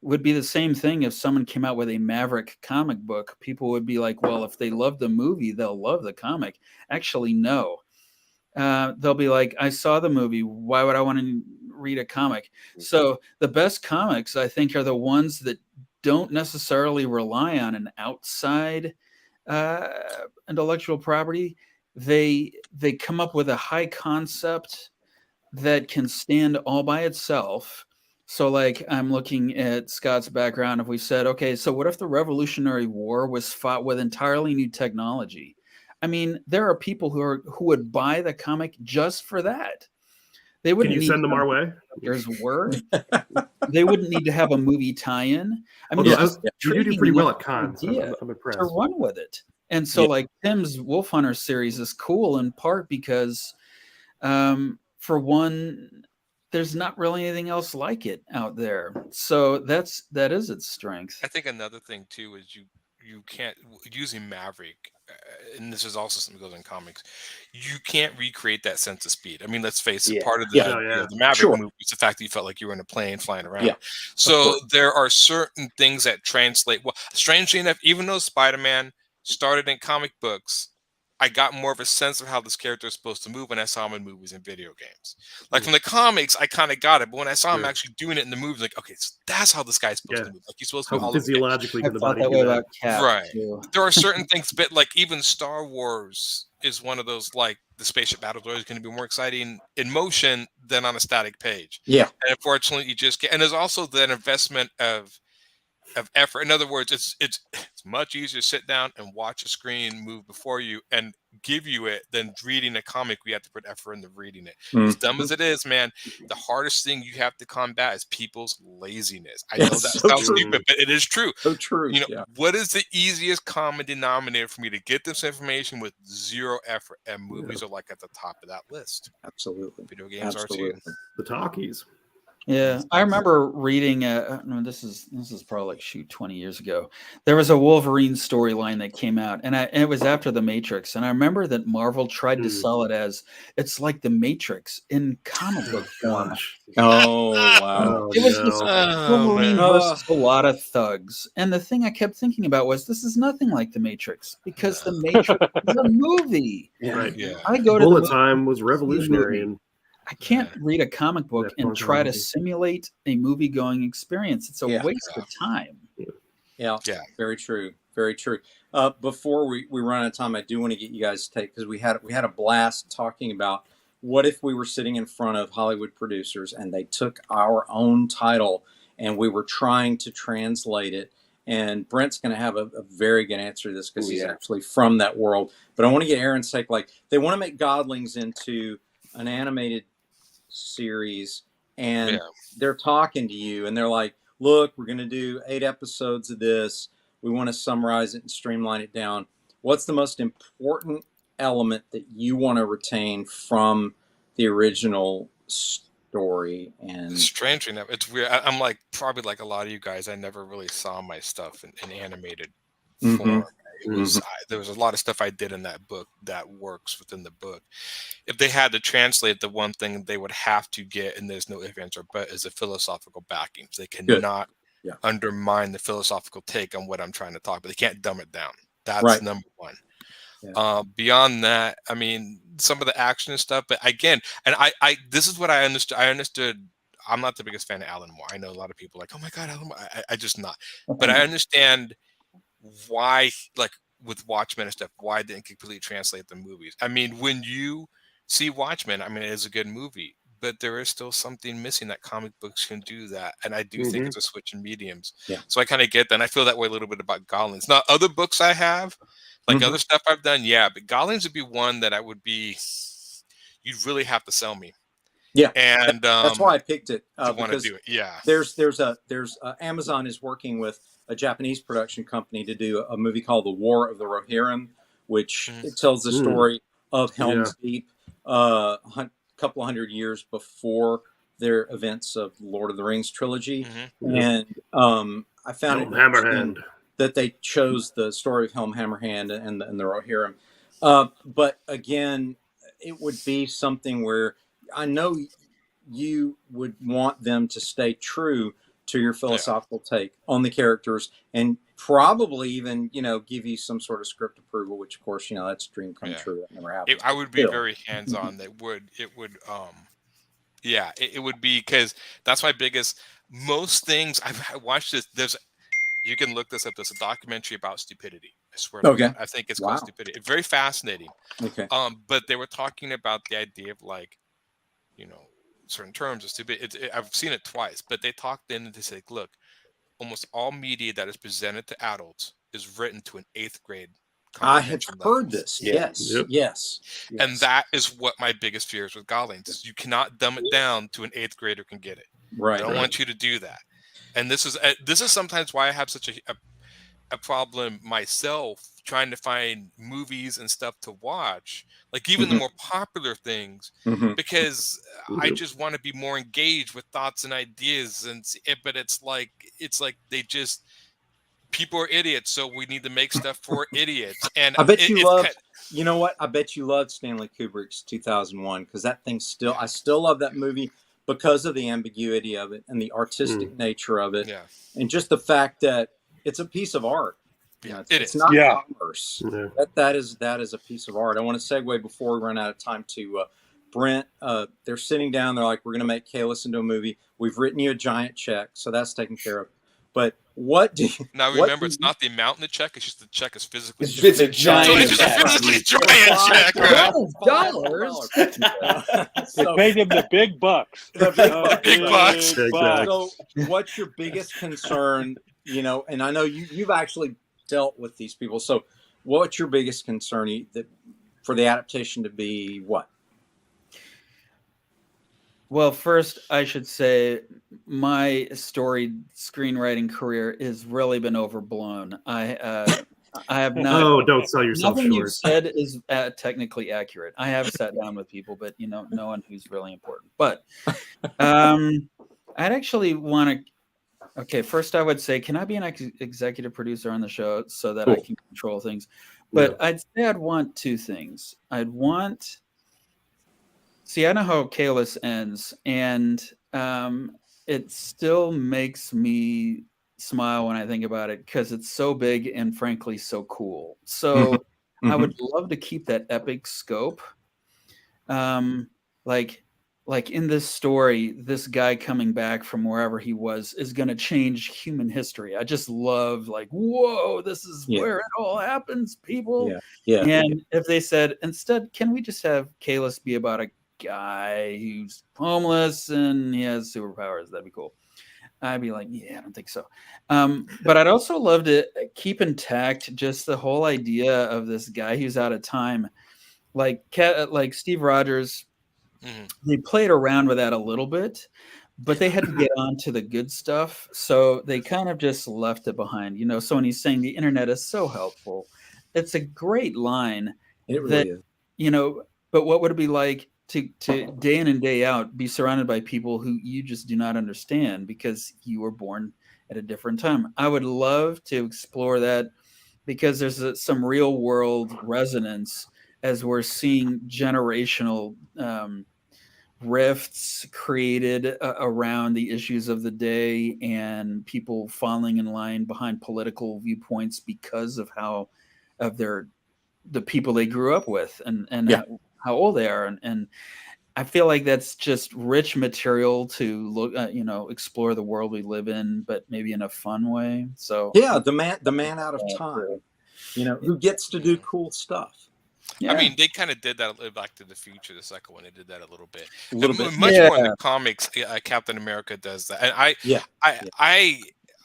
would be the same thing if someone came out with a Maverick comic book. People would be like, well, if they love the movie, they'll love the comic. Actually, no. They'll be like, I saw the movie. Why would I want to read a comic? So the best comics, I think, are the ones that don't necessarily rely on an outside intellectual property. They come up with a high concept that can stand all by itself. So, like, I'm looking at Scott's background. If we said, okay, so what if the Revolutionary War was fought with entirely new technology? I mean, there are people who would buy the comic just for that. They Can wouldn't you need send to them know our what way? the characters were. They wouldn't need to have a movie tie-in. I mean, Although it's just you do intriguing pretty well enough at cons. idea I'm to impressed. run with it. And so, Yeah. like, Tim's Wolf Hunter series is cool in part because, for one, there's not really anything else like it out there. So that is its strength. I think another thing too is you can't using Maverick, and this is also something that goes in comics. You can't recreate that sense of speed. I mean, let's face it. Yeah. Part of the Yeah. idea of the Maverick Sure. movie is the fact that you felt like you were in a plane flying around. Yeah, So course. there are certain things that translate. Well, strangely enough, even though Spider-Man started in comic books, I got more of a sense of how this character is supposed to move when I saw him in movies and video games. Like from the comics, I kind of got it, but when I saw him Sure. actually doing it in the movies, like, okay, so that's how this guy's supposed Yeah. to move. Like he's supposed to be How all over the place. physiologically I can the thought body that do way that? about Cap Right. too. There are certain things, but like even Star Wars is one of those, like the spaceship battles always going to be more exciting in motion than on a static page. Yeah. And unfortunately, you just get, and there's also that investment of effort. In other words, it's much easier to sit down and watch a screen move before you and give you it than reading a comic. We have to put effort into reading it. As dumb as it is, man, the hardest thing you have to combat is people's laziness. I know It's that so sounds true. stupid, but it is true. So true. You know, Yeah. what is the easiest common denominator for me to get this information with zero effort? And movies are like at the top of that list. Absolutely. Video games are Absolutely. too. The talkies. Yeah, I remember reading. No, this is probably like 20 years ago. There was a Wolverine storyline that came out, and it was after the Matrix. And I remember that Marvel tried to sell it as it's like the Matrix in comic book form. Gosh. Oh wow. Oh, It was just Oh, Wolverine man. versus a lot of thugs. And the thing I kept thinking about was this is nothing like the Matrix because the Matrix is a movie. Right. Yeah. I go to the Bullet movie, time was revolutionary, movie. and I can't read a comic book That and try to functionality. simulate a movie going experience. It's a Yeah. waste of time. Yeah. Yeah. Very true. Very true. Before we run out of time, I do want to get you guys to take, because we had a blast talking about what if we were sitting in front of Hollywood producers and they took our own title and we were trying to translate it. And Brent's going to have a very good answer to this because he's actually from that world. But I want to get Aaron's take. Like, they want to make Godlings into an animated series, and they're talking to you and they're like, look, we're going to do 8 episodes of this. We want to summarize it and streamline it down. What's the most important element that you want to retain from the original story? And Strangely enough, it's weird. I'm like probably like a lot of you guys. I never really saw my stuff in animated form. It was there was a lot of stuff I did in that book that works within the book. If they had to translate, the one thing they would have to get, and there's no ifs, ands, or buts, is a philosophical backing. They cannot undermine the philosophical take on what I'm trying to talk about. They can't dumb it down. That's number one. Yeah. Beyond that, I mean, some of the action and stuff, but again, and I this is what I understood. I'm not the biggest fan of Alan Moore. I know a lot of people are like, oh my God, Alan Moore. I just not. But I understand why, like with Watchmen and stuff, why they didn't completely translate the movies. I mean, when you see Watchmen, I mean, it is a good movie, but there is still something missing that comic books can do that. And I do think it's a switch in mediums. Yeah. So I kind of get that. And I feel that way a little bit about Goblins. Not other books I have, like other stuff I've done, but Goblins would be one that you'd really have to sell me. Yeah, and that's why I picked it. To want to do it. Yeah, there's Amazon is working with a Japanese production company to do a movie called The War of the Rohirrim, which it tells the story of Helm's Deep, a couple hundred years before their events of Lord of the Rings trilogy, and I found it interesting that they chose the story of Helm Hammerhand and the Rohirrim. But again, it would be something where I know you would want them to stay true to your philosophical take on the characters, and probably even, give you some sort of script approval, which of course, that's a dream come true. That never happened. I would be very hands-on. It would be, because that's my biggest, most things I watched this. You can look this up. There's a documentary about stupidity. I swear to God. I think it's called Stupidity. It's very fascinating. Okay. But they were talking about the idea of, like, certain terms. It's too big. I've seen it twice, but they talked in and they say, look, almost all media that is presented to adults is written to an 8th grade I have comprehension heard level. this. Yeah. Yes, Yep. yes, And yes. that is what my biggest fear is with Goblins. Is you cannot dumb it down to an 8th grader can get it. Right. I don't want you to do that. And this is sometimes why I have such a problem myself trying to find movies and stuff to watch, like even the more popular things, because I just want to be more engaged with thoughts and ideas. But it's like they just, people are idiots, so we need to make stuff for idiots. And I bet you love, you know what? I bet you loved Stanley Kubrick's 2001, because that thing I still love that movie because of the ambiguity of it and the artistic nature of it, and just the fact that it's a piece of art. You know, it's not commerce. That is a piece of art. I want to segue before we run out of time to Brent. They're sitting down. They're like, we're going to make Kalis into a movie. We've written you a giant check, so that's taken care of. But what do you, now remember? It's not the amount in the check. It's just the check is physically. It's a giant so check. it's just a physically giant check. Right? $12. They paid him the big bucks. The big bucks. Exactly. So, what's your biggest concern? You know, and I know you've actually dealt with these people. So, what's your biggest concern for the adaptation to be what? Well, first, I should say my screenwriting career has really been overblown. I have not. Oh, don't sell yourself Nothing short. you've said is technically accurate. I have sat down with people, but no one who's really important. But I'd actually want to. Okay, first I would say, can I be an executive producer on the show so that I can control things? But I'd say I'd want 2 things. See, I know how Kalis ends, and it still makes me smile when I think about it because it's so big and frankly so cool. So I would love to keep that epic scope. Like in this story, this guy coming back from wherever he was is going to change human history. I just love whoa, this is where it all happens, people. Yeah. And if they said, instead, can we just have Kalis be about a guy who's homeless and he has superpowers? That'd be cool. I'd be like, yeah, I don't think so. But I'd also love to keep intact just the whole idea of this guy who's out of time. Like Steve Rogers, they played around with that a little bit, but they had to get on to the good stuff. So they kind of just left it behind. So when he's saying the internet is so helpful, it's a great line. It really is. But what would it be like to day in and day out be surrounded by people who you just do not understand because you were born at a different time? I would love to explore that because there's some real world resonance as we're seeing generational rifts created around the issues of the day and people falling in line behind political viewpoints because of the people they grew up with and how old they are. And I feel like that's just rich material to look at, explore the world we live in, but maybe in a fun way. So the man out of time, who gets to do cool stuff. Yeah. I mean, they kind of did that Back to the Future, the second one. They did that a little bit. Much more in the comics. Captain America does that, and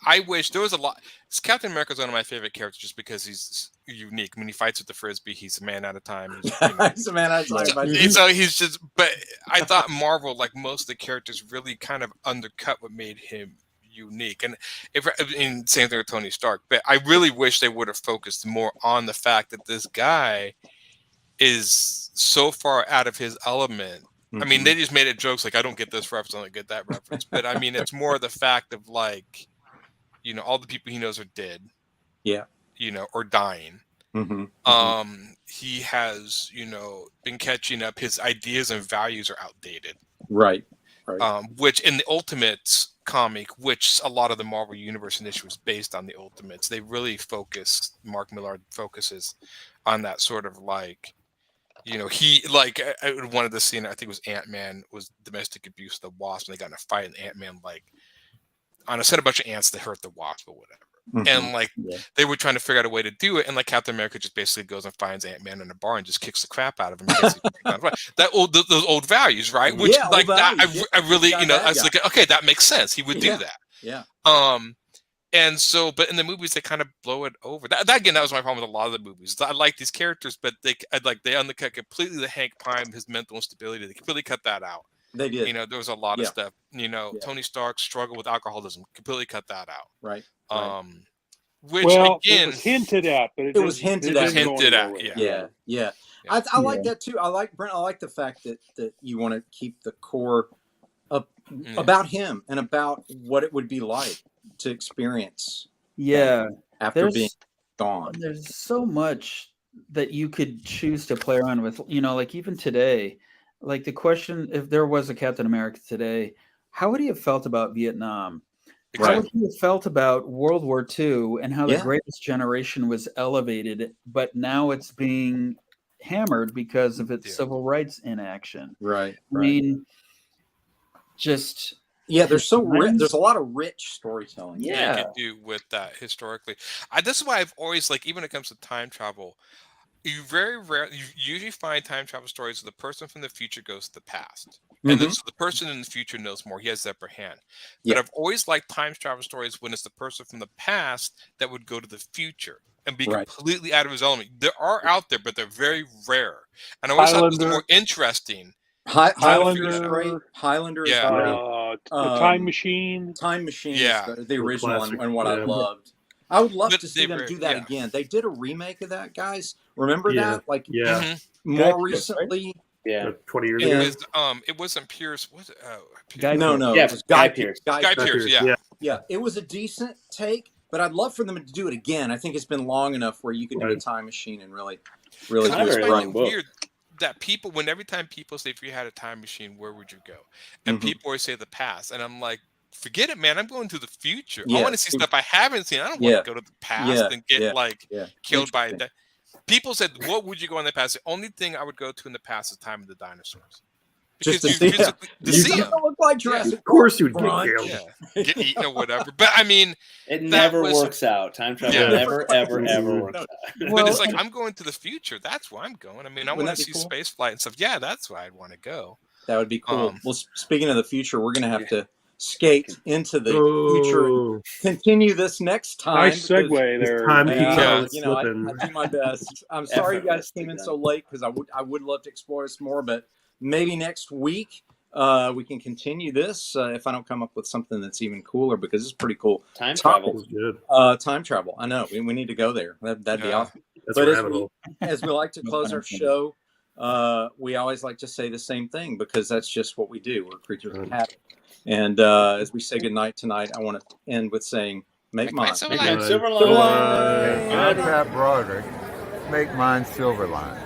I wish there was a lot. Captain America is one of my favorite characters just because he's unique. When he fights with the frisbee, he's a man at a time. He's a man at a time. So he's just. But I thought Marvel, like most of the characters, really kind of undercut what made him unique. And same thing with Tony Stark. But I really wish they would have focused more on the fact that this guy is so far out of his element. I mean, they just made it jokes like, I don't get this reference, I don't get that reference. But I mean, it's more the fact of all the people he knows are dead. Yeah. Or dying. He has, been catching up. His ideas and values are outdated. Right. Which in the Ultimates comic, which a lot of the Marvel Universe initiative was based on the Ultimates, they really Mark Millar focuses on that sort of I wanted to see, I think it was Ant-Man was domestic abuse of the Wasp, and they got in a fight, and Ant-Man on a set of a bunch of ants that hurt the Wasp or whatever. and like Yeah. they were trying to figure out a way to do it, and like Captain America just basically goes and finds Ant-Man in a bar and just kicks the crap out of him. That those old values, right? Which Yeah, like old that, values. I really, Guy, you know, bad I was guy. like, okay, that makes sense. He would Yeah. do that. Yeah. And so, but in the movies, they kind of blow it over. That again, that was my problem with a lot of the movies. I like these characters, but they undercut completely the Hank Pym, his mental instability. They completely cut that out. They did. You know, there was a lot of Yeah. stuff. You know, Yeah. Tony Stark's struggle with alcoholism, completely cut that out. Right. Which Well, again, it was hinted at, but It was hinted at. Yeah. Yeah. I like that too. I like Brent. I like the fact that you want to keep the core up about him and about what it would be like to experience. Yeah. After being gone. There's so much that you could choose to play around with. You know, like even today, like the question, if there was a Captain America today, how would he have felt about Vietnam? How would he have felt about World War II and how the greatest generation was elevated, but now it's being hammered because of its civil rights inaction? Right. I mean, just there's there's a lot of rich storytelling. You could do with that historically. This is why I've always like, even when it comes to time travel, you usually find time travel stories where the person from the future goes to the past. And so the person in the future knows more. He has the upper hand. But I've always liked time travel stories when it's the person from the past that would go to the future and be completely out of his element. There are out there, but they're very rare. And I always thought it was more interesting. Highlander is great. Highlander is great. The Time Machine. Time Machine is the original and what I loved. I would love to see them do that again. They did a remake of that, guys. Remember that? Like more recently. Yeah, 20 years ago. It wasn't Pierce. Was it? Pierce. No. Yeah, it was Guy Pierce. Guy Pierce. Yeah. It was a decent take, but I'd love for them to do it again. I think it's been long enough where you could do a time machine and really do it weird that people, when every time people say, if you had a time machine, where would you go? And people always say the past, and I'm like, forget it, man. I'm going to the future. I want to see stuff I haven't seen. I don't want to go to the past and get killed by that. People said, what would you go in the past? The only thing I would go to in the past is time of the dinosaurs. Because just to see them. Look like Jurassic. Of course you would get killed. Get eaten or whatever. But I mean, it never works out. Time travel never, ever works out. But it's like, I'm going to the future. That's where I'm going. I mean, I want to see space flight and stuff. Yeah, that's where I'd want to go. That would be cool. Well, speaking of the future, we're going to have to skate into the future and continue this next time. Nice segue there. I do my best. I'm sorry you guys came in so late because I would love to explore this more, but maybe next week we can continue this if I don't come up with something that's even cooler, because it's pretty cool. Time travel is good. Time travel. I know we need to go there. That'd be awesome. But as we like to close our show, we always like to say the same thing, because that's just what we do. We're creatures of habit. And as we say goodnight tonight, I want to end with saying, make mine. Silverline. I'm Pat Broderick. Make mine Silverline.